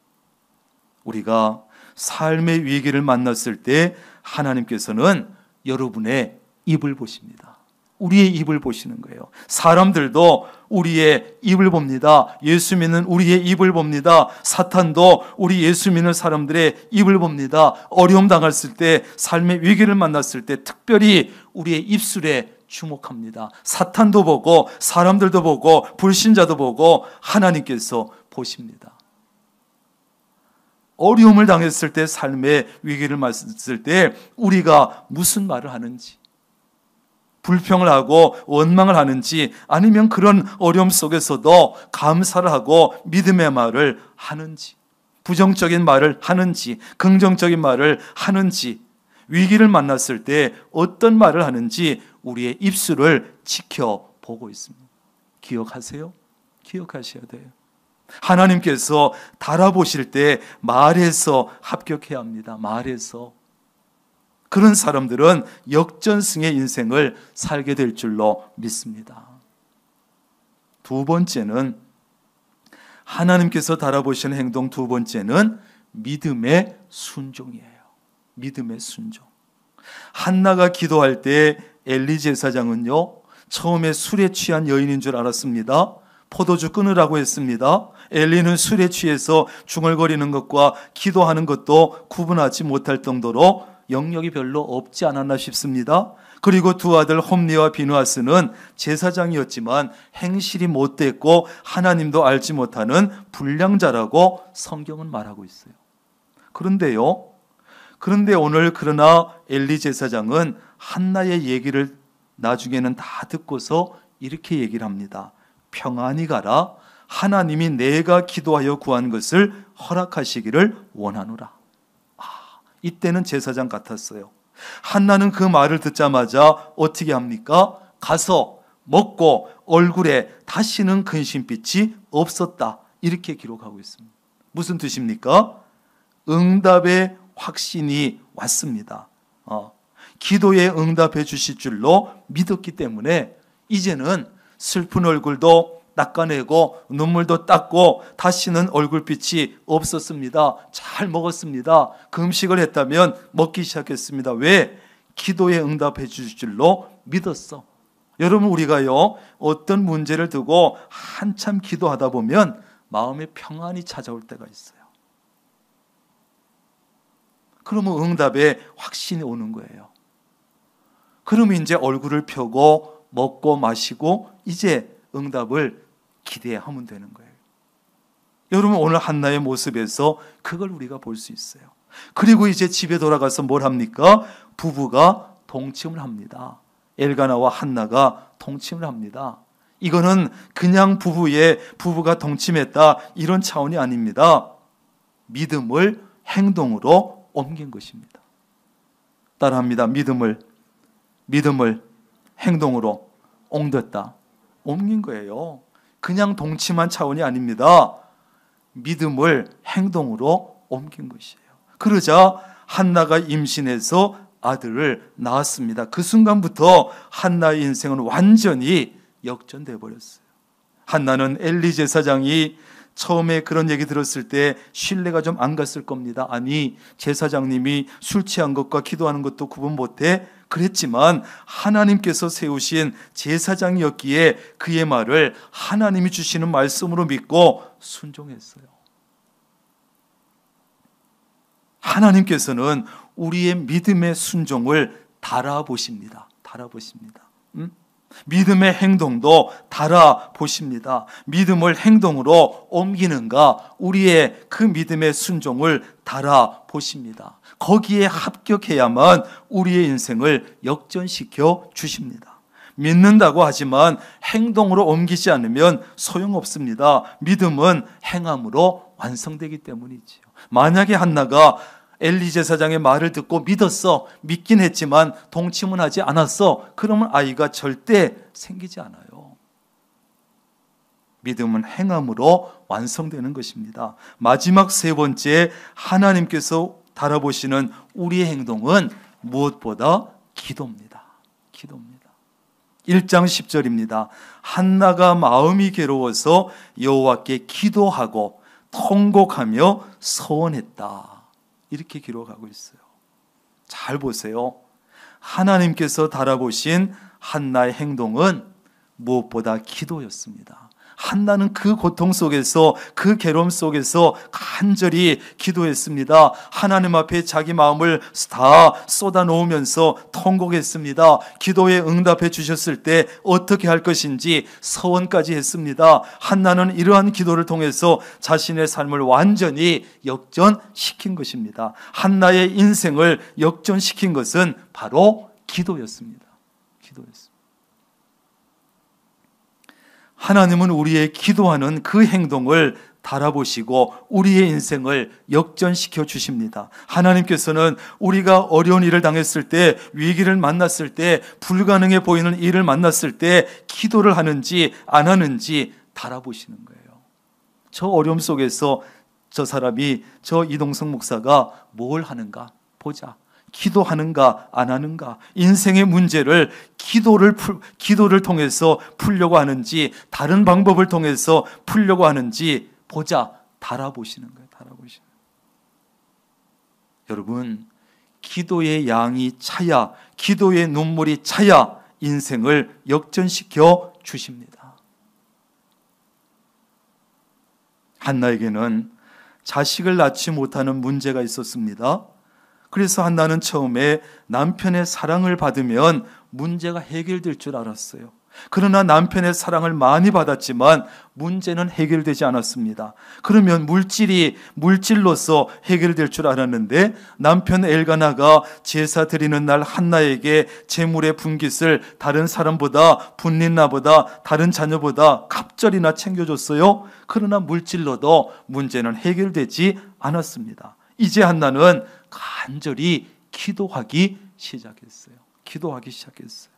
우리가 삶의 위기를 만났을 때 하나님께서는 여러분의 입을 보십니다. 우리의 입을 보시는 거예요. 사람들도 우리의 입을 봅니다. 예수 믿는 우리의 입을 봅니다. 사탄도 우리 예수 믿는 사람들의 입을 봅니다. 어려움 당했을 때, 삶의 위기를 만났을 때 특별히 우리의 입술에 주목합니다. 사탄도 보고 사람들도 보고 불신자도 보고 하나님께서 보십니다. 어려움을 당했을 때, 삶의 위기를 만났을 때 우리가 무슨 말을 하는지, 불평을 하고 원망을 하는지, 아니면 그런 어려움 속에서도 감사를 하고 믿음의 말을 하는지, 부정적인 말을 하는지 긍정적인 말을 하는지, 위기를 만났을 때 어떤 말을 하는지 우리의 입술을 지켜보고 있습니다. 기억하세요? 기억하셔야 돼요. 하나님께서 달아보실 때 말해서 합격해야 합니다. 말해서. 그런 사람들은 역전승의 인생을 살게 될 줄로 믿습니다. 두 번째는, 하나님께서 달아보시는 행동 두 번째는 믿음의 순종이에요. 믿음의 순종. 한나가 기도할 때 엘리 제사장은요, 처음에 술에 취한 여인인 줄 알았습니다. 포도주 끊으라고 했습니다. 엘리는 술에 취해서 중얼거리는 것과 기도하는 것도 구분하지 못할 정도로 영역이 별로 없지 않았나 싶습니다. 그리고 두 아들 홈리와 비누아스는 제사장이었지만 행실이 못됐고 하나님도 알지 못하는 불량자라고 성경은 말하고 있어요. 그런데 오늘 그러나 엘리 제사장은 한나의 얘기를 나중에는 다 듣고서 이렇게 얘기를 합니다. 평안히 가라. 하나님이 내가 기도하여 구한 것을 허락하시기를 원하노라. 이때는 제사장 같았어요. 한나는 그 말을 듣자마자 어떻게 합니까? 가서 먹고 얼굴에 다시는 근심빛이 없었다. 이렇게 기록하고 있습니다. 무슨 뜻입니까? 응답의 확신이 왔습니다. 기도에 응답해 주실 줄로 믿었기 때문에 이제는 슬픈 얼굴도 닦아내고 눈물도 닦고 다시는 얼굴빛이 없었습니다. 잘 먹었습니다. 금식을 했다면 먹기 시작했습니다. 왜? 기도에 응답해 주실 줄로 믿었어. 여러분, 우리가요, 어떤 문제를 두고 한참 기도하다 보면 마음에 평안이 찾아올 때가 있어요. 그러면 응답에 확신이 오는 거예요. 그러면 이제 얼굴을 펴고 먹고 마시고 이제 응답을 기대하면 되는 거예요. 여러분, 오늘 한나의 모습에서 그걸 우리가 볼 수 있어요. 그리고 이제 집에 돌아가서 뭘 합니까? 부부가 동침을 합니다. 엘가나와 한나가 동침을 합니다. 이거는 그냥 부부가 동침했다 이런 차원이 아닙니다. 믿음을 행동으로 옮긴 것입니다. 따라합니다. 믿음을 행동으로 옮긴 거예요. 그냥 동침한 차원이 아닙니다. 믿음을 행동으로 옮긴 것이에요. 그러자 한나가 임신해서 아들을 낳았습니다. 그 순간부터 한나의 인생은 완전히 역전돼 버렸어요. 한나는 엘리 제사장이 처음에 그런 얘기 들었을 때 신뢰가 좀 안 갔을 겁니다. 아니, 제사장님이 술 취한 것과 기도하는 것도 구분 못해? 그랬지만 하나님께서 세우신 제사장이었기에 그의 말을 하나님이 주시는 말씀으로 믿고 순종했어요. 하나님께서는 우리의 믿음의 순종을 달아보십니다. 믿음의 행동도 달아보십니다. 믿음을 행동으로 옮기는가, 우리의 그 믿음의 순종을 달아보십니다. 거기에 합격해야만 우리의 인생을 역전시켜 주십니다. 믿는다고 하지만 행동으로 옮기지 않으면 소용없습니다. 믿음은 행함으로 완성되기 때문이지요. 만약에 한나가 엘리 제사장의 말을 듣고 믿긴 했지만 동침은 하지 않았어. 그러면 아이가 절대 생기지 않아요. 믿음은 행함으로 완성되는 것입니다. 마지막 세 번째, 하나님께서 달아보시는 우리의 행동은 무엇보다 기도입니다. 기도입니다. 1장 10절입니다. 한나가 마음이 괴로워서 여호와께 기도하고 통곡하며 서원했다. 이렇게 기록하고 있어요. 잘 보세요. 하나님께서 달아보신 한나의 행동은 무엇보다 기도였습니다. 한나는 그 고통 속에서, 그 괴로움 속에서 간절히 기도했습니다. 하나님 앞에 자기 마음을 다 쏟아놓으면서 통곡했습니다. 기도에 응답해 주셨을 때 어떻게 할 것인지 서원까지 했습니다. 한나는 이러한 기도를 통해서 자신의 삶을 완전히 역전시킨 것입니다. 한나의 인생을 역전시킨 것은 바로 기도였습니다. 기도였습니다. 하나님은 우리의 기도하는 그 행동을 달아보시고 우리의 인생을 역전시켜 주십니다. 하나님께서는 우리가 어려운 일을 당했을 때, 위기를 만났을 때, 불가능해 보이는 일을 만났을 때 기도를 하는지 안 하는지 달아보시는 거예요. 저 어려움 속에서 저 사람이, 저 이동성 목사가 뭘 하는가 보자. 기도하는가 안 하는가, 인생의 문제를 기도를 통해서 풀려고 하는지 다른 방법을 통해서 풀려고 하는지 보자. 달아보시는 거예요. 달아보시는 거예요. 여러분, 기도의 양이 차야, 기도의 눈물이 차야 인생을 역전시켜 주십니다. 한나에게는 자식을 낳지 못하는 문제가 있었습니다. 그래서 한나는 처음에 남편의 사랑을 받으면 문제가 해결될 줄 알았어요. 그러나 남편의 사랑을 많이 받았지만 문제는 해결되지 않았습니다. 그러면 물질로서 해결될 줄 알았는데 남편 엘가나가 제사 드리는 날 한나에게 재물의 분깃을 다른 사람보다, 분린나보다, 다른 자녀보다 갑절이나 챙겨줬어요. 그러나 물질로도 문제는 해결되지 않았습니다. 이제 한나는 간절히 기도하기 시작했어요. 기도하기 시작했어요.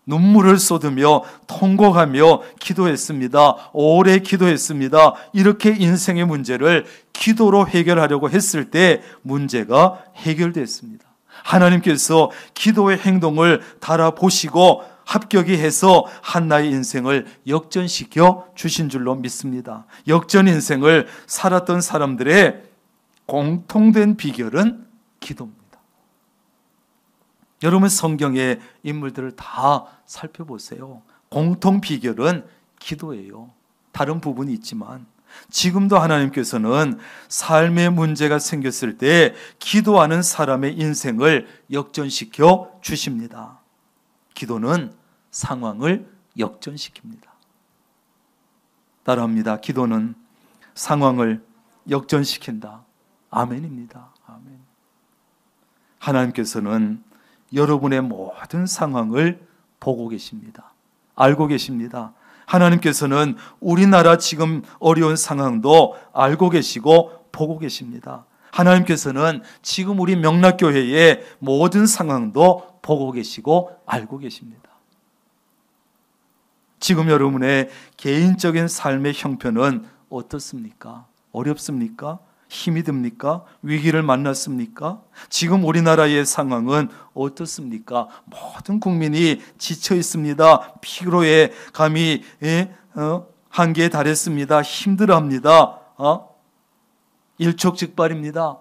눈물을 쏟으며 통곡하며 기도했습니다. 오래 기도했습니다. 이렇게 인생의 문제를 기도로 해결하려고 했을 때 문제가 해결됐습니다. 하나님께서 기도의 행동을 달아보시고 합격이 해서 한나의 인생을 역전시켜 주신 줄로 믿습니다. 역전 인생을 살았던 사람들의 공통된 비결은 기도입니다. 여러분, 성경의 인물들을 다 살펴보세요. 공통 비결은 기도예요. 다른 부분이 있지만 지금도 하나님께서는 삶의 문제가 생겼을 때 기도하는 사람의 인생을 역전시켜 주십니다. 기도는 상황을 역전시킵니다. 따라합니다. 기도는 상황을 역전시킨다. 아멘입니다. 아멘. 하나님께서는 여러분의 모든 상황을 보고 계십니다. 알고 계십니다. 하나님께서는 우리나라 지금 어려운 상황도 알고 계시고 보고 계십니다. 하나님께서는 지금 우리 명락교회의 모든 상황도 보고 계시고 알고 계십니다. 지금 여러분의 개인적인 삶의 형편은 어떻습니까? 어렵습니까? 힘이 듭니까? 위기를 만났습니까? 지금 우리나라의 상황은 어떻습니까? 모든 국민이 지쳐 있습니다. 피로에 감히 한계에 달했습니다. 힘들어합니다. 일촉즉발입니다.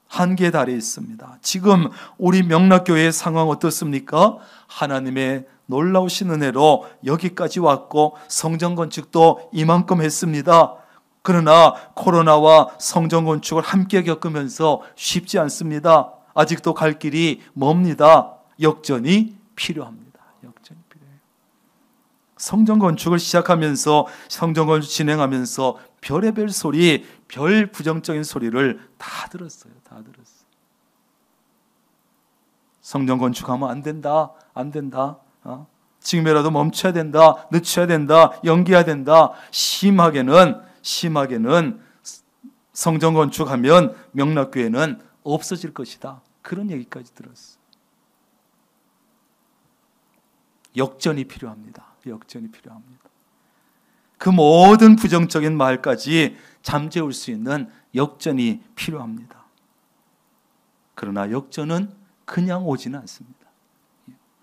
한계에 달해 있습니다. 지금 우리 명락교회의 상황 어떻습니까? 하나님의 놀라우신 은혜로 여기까지 왔고 성전 건축도 이만큼 했습니다. 그러나 코로나와 성전 건축을 함께 겪으면서 쉽지 않습니다. 아직도 갈 길이 멉니다. 역전이 필요합니다. 역전이 필요해요. 성전 건축을 시작하면서, 성전 건축 진행하면서 별의별 소리, 별 부정적인 소리를 다 들었어요. 다 들었어요. 성전 건축하면 안 된다. 안 된다. 지금이라도 멈춰야 된다. 늦춰야 된다. 연기해야 된다. 심하게는 성전 건축하면 명락교회는 없어질 것이다. 그런 얘기까지 들었어요. 역전이 필요합니다. 역전이 필요합니다. 그 모든 부정적인 말까지 잠재울 수 있는 역전이 필요합니다. 그러나 역전은 그냥 오지는 않습니다.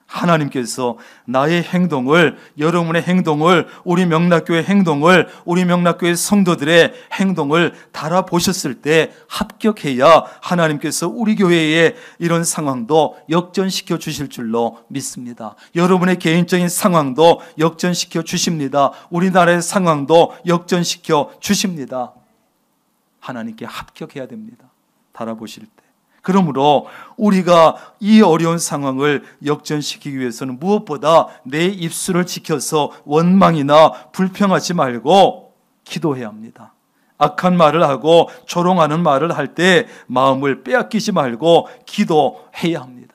하나님께서 나의 행동을, 여러분의 행동을, 우리 명락교회 행동을, 우리 명락교회 성도들의 행동을 달아보셨을 때 합격해야 하나님께서 우리 교회의 이런 상황도 역전시켜 주실 줄로 믿습니다. 여러분의 개인적인 상황도 역전시켜 주십니다. 우리나라의 상황도 역전시켜 주십니다. 하나님께 합격해야 됩니다. 달아보실 때. 그러므로 우리가 이 어려운 상황을 역전시키기 위해서는 무엇보다 내 입술을 지켜서 원망이나 불평하지 말고 기도해야 합니다. 악한 말을 하고 조롱하는 말을 할 때 마음을 빼앗기지 말고 기도해야 합니다.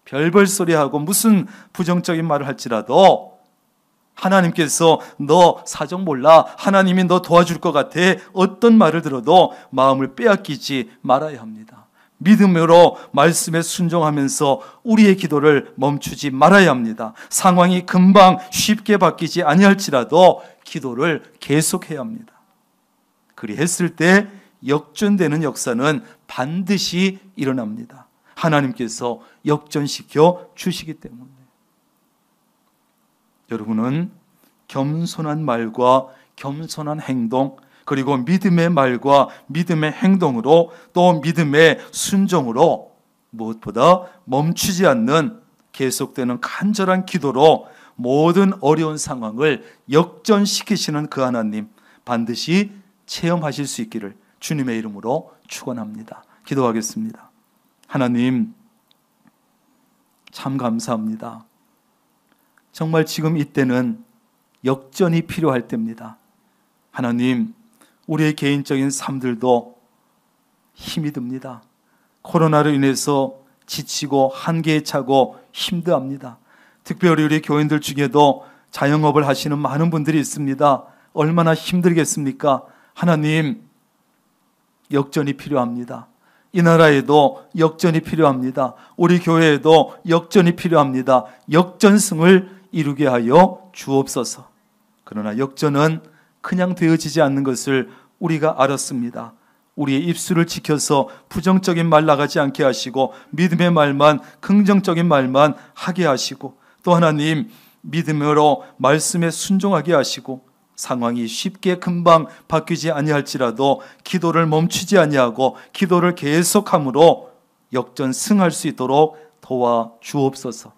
별별 소리하고 무슨 부정적인 말을 할지라도 하나님께서 너 사정 몰라, 하나님이 너 도와줄 것 같아, 어떤 말을 들어도 마음을 빼앗기지 말아야 합니다. 믿음으로 말씀에 순종하면서 우리의 기도를 멈추지 말아야 합니다. 상황이 금방 쉽게 바뀌지 아니할지라도 기도를 계속해야 합니다. 그리했을 때 역전되는 역사는 반드시 일어납니다. 하나님께서 역전시켜 주시기 때문에. 여러분은 겸손한 말과 겸손한 행동, 그리고 믿음의 말과 믿음의 행동으로, 또 믿음의 순종으로, 무엇보다 멈추지 않는 계속되는 간절한 기도로 모든 어려운 상황을 역전시키시는 그 하나님 반드시 체험하실 수 있기를 주님의 이름으로 축원합니다. 기도하겠습니다. 하나님, 참 감사합니다. 정말 지금 이때는 역전이 필요할 때입니다. 하나님, 우리의 개인적인 삶들도 힘이 듭니다. 코로나로 인해서 지치고 한계에 차고 힘들합니다. 특별히 우리 교인들 중에도 자영업을 하시는 많은 분들이 있습니다. 얼마나 힘들겠습니까? 하나님, 역전이 필요합니다. 이 나라에도 역전이 필요합니다. 우리 교회에도 역전이 필요합니다. 역전승을 이루게 하여 주옵소서. 그러나 역전은 그냥 되어지지 않는 것을 우리가 알았습니다. 우리의 입술을 지켜서 부정적인 말 나가지 않게 하시고 믿음의 말만, 긍정적인 말만 하게 하시고, 또 하나님 믿음으로 말씀에 순종하게 하시고, 상황이 쉽게 금방 바뀌지 아니할지라도 기도를 멈추지 아니하고 기도를 계속함으로 역전승할 수 있도록 도와 주옵소서.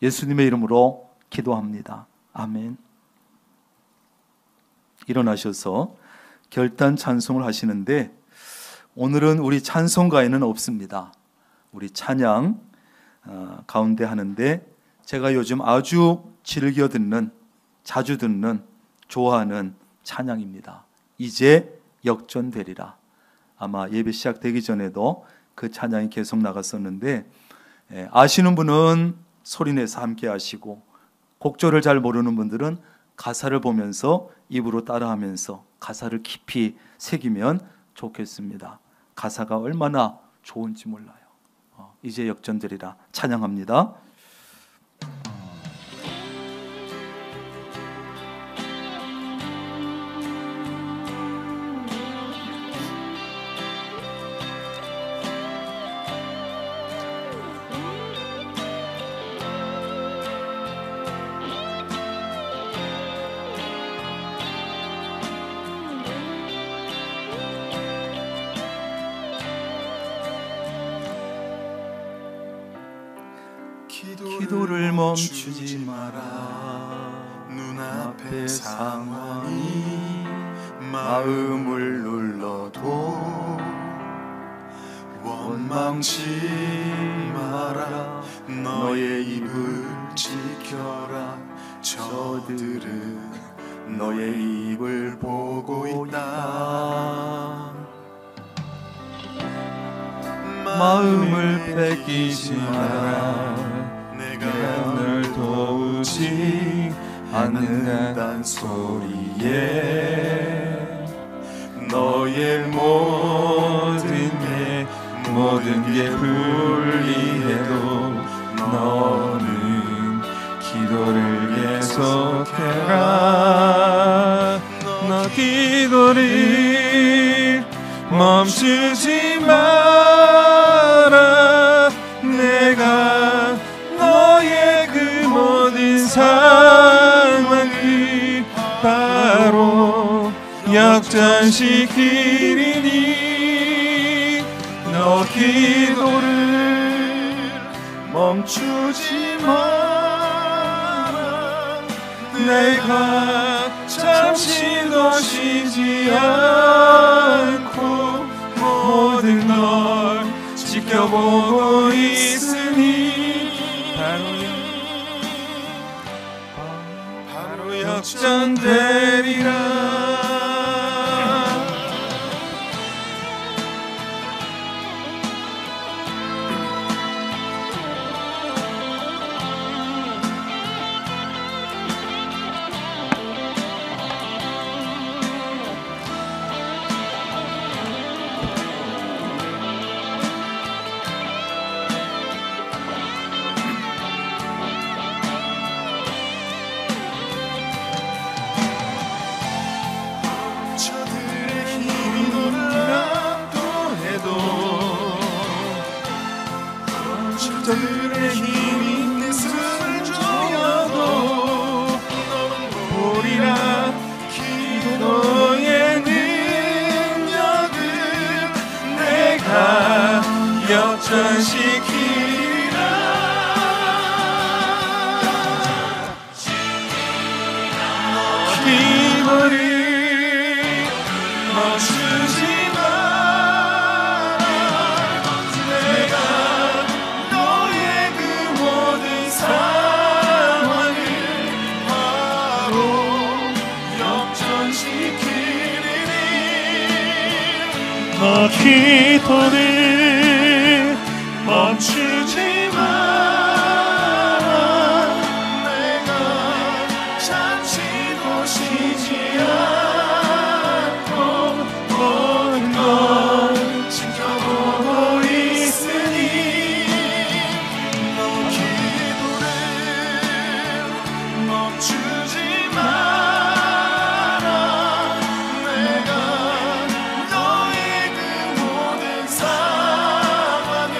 예수님의 이름으로 기도합니다. 아멘. 일어나셔서 결단 찬송을 하시는데, 오늘은 우리 찬송가에는 없습니다. 우리 찬양 가운데 하는데, 제가 요즘 아주 즐겨 듣는, 자주 듣는, 좋아하는 찬양입니다. 이제 역전되리라. 아마 예배 시작되기 전에도 그 찬양이 계속 나갔었는데, 아시는 분은 소리내서 함께 하시고, 곡조를 잘 모르는 분들은 가사를 보면서 입으로 따라하면서 가사를 깊이 새기면 좋겠습니다. 가사가 얼마나 좋은지 몰라요. 이제 역전되리라 찬양합니다. 기도를 멈추지 마라. 눈앞의 상황이 마음을 눌러도 원망치 마라. 너의 입을 지켜라. 저들은 너의 입을 보고 있다. 마음을 뺏기지 마라. 내가 널 도우지 않는단 소리에 너의 모든 게 불리해도 너는 기도를 계속해라. 너 기도를 멈추지 마라. 내가 너의 그 모든 상황을 바로 역전시키리니 너 기도를 멈추지 마라. 내가 잠시도 쉬지 않고 모든 걸 지켜보고 있으니 바로 역전되리라. 저들의 힘이 내 숨을 조여도 보리라. 기도의 능력은 내가 역전시키리라. 기도를 멈추지 기도를 멈추지 마라. 내가 잠시도 쉬지 않고 모든 걸 지켜보고 있으니 너 기도를 멈추지 마라. 내가 너의 그 모든 상황을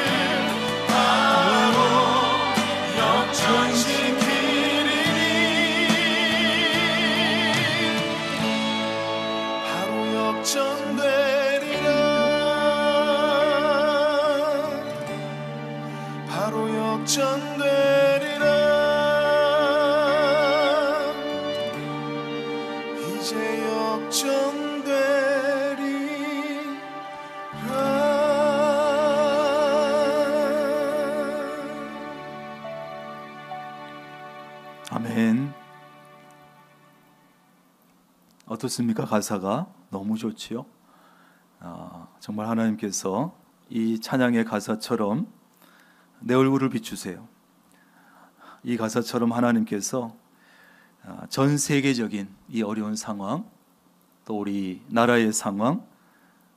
바로 역전시키리니 바로 역전되리라. 바로 역전되리라. 이제 역전되리라. 아멘. 어떻습니까? 가사가 너무 좋지요. 정말 하나님께서 이 찬양의 가사처럼 내 얼굴을 비추세요. 이 가사처럼 하나님께서 전 세계적인 이 어려운 상황, 또 우리 나라의 상황,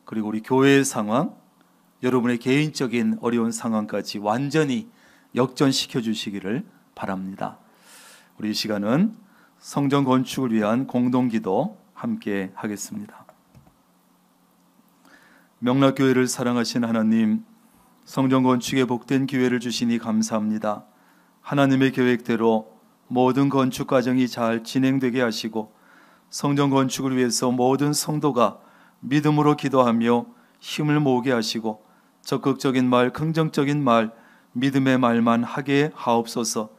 그리고 우리 교회의 상황, 여러분의 개인적인 어려운 상황까지 완전히 역전시켜 주시기를 바랍니다. 우리 이 시간은 성전 건축을 위한 공동기도 함께 하겠습니다. 명락교회를 사랑하신 하나님, 성전 건축에 복된 기회를 주시니 감사합니다. 하나님의 계획대로 모든 건축 과정이 잘 진행되게 하시고 성전 건축을 위해서 모든 성도가 믿음으로 기도하며 힘을 모으게 하시고 적극적인 말, 긍정적인 말, 믿음의 말만 하게 하옵소서.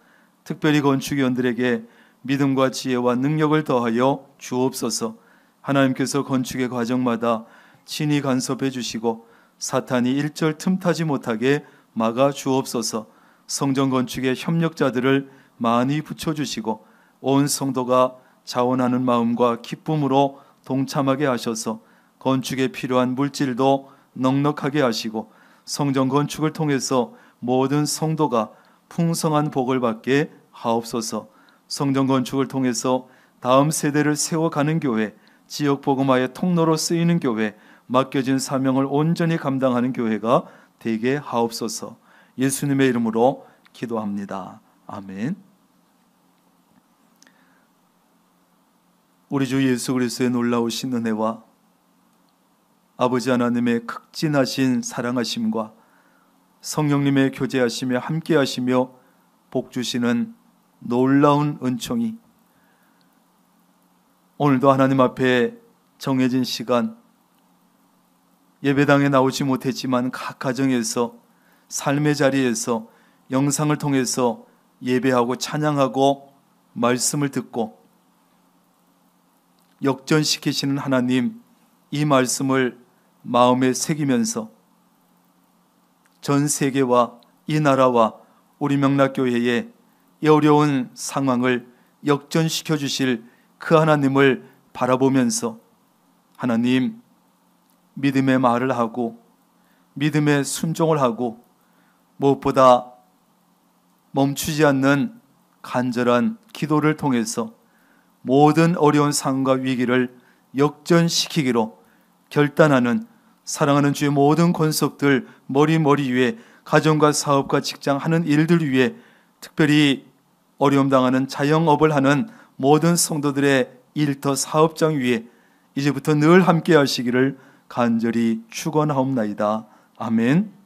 특별히 건축위원들에게 믿음과 지혜와 능력을 더하여 주옵소서. 하나님께서 건축의 과정마다 친히 간섭해 주시고 사탄이 일절 틈타지 못하게 막아 주옵소서. 성전 건축의 협력자들을 많이 붙여주시고 온 성도가 자원하는 마음과 기쁨으로 동참하게 하셔서 건축에 필요한 물질도 넉넉하게 하시고 성전 건축을 통해서 모든 성도가 풍성한 복을 받게 하옵소서. 성전 건축을 통해서 다음 세대를 세워가는 교회, 지역 복음화의 통로로 쓰이는 교회, 맡겨진 사명을 온전히 감당하는 교회가 되게 하옵소서. 예수님의 이름으로 기도합니다. 아멘. 우리 주 예수 그리스도의 놀라우신 은혜와 아버지 하나님의 극진하신 사랑하심과 성령님의 교제하시며 함께하시며 복주시는 놀라운 은총이 오늘도 하나님 앞에 정해진 시간, 예배당에 나오지 못했지만 각 가정에서 삶의 자리에서 영상을 통해서 예배하고 찬양하고 말씀을 듣고 역전시키시는 하나님, 이 말씀을 마음에 새기면서 전 세계와 이 나라와 우리 명락교회의 이 어려운 상황을 역전시켜 주실 그 하나님을 바라보면서 하나님, 믿음의 말을 하고 믿음의 순종을 하고 무엇보다 멈추지 않는 간절한 기도를 통해서 모든 어려운 상황과 위기를 역전시키기로 결단하는 사랑하는 주의 모든 권속들 머리 위에 가정과 사업과 직장 하는 일들 위에 특별히 어려움 당하는 자영업을 하는 모든 성도들의 일터 사업장 위에 이제부터 늘 함께 하시기를 간절히 축원하옵나이다. 아멘.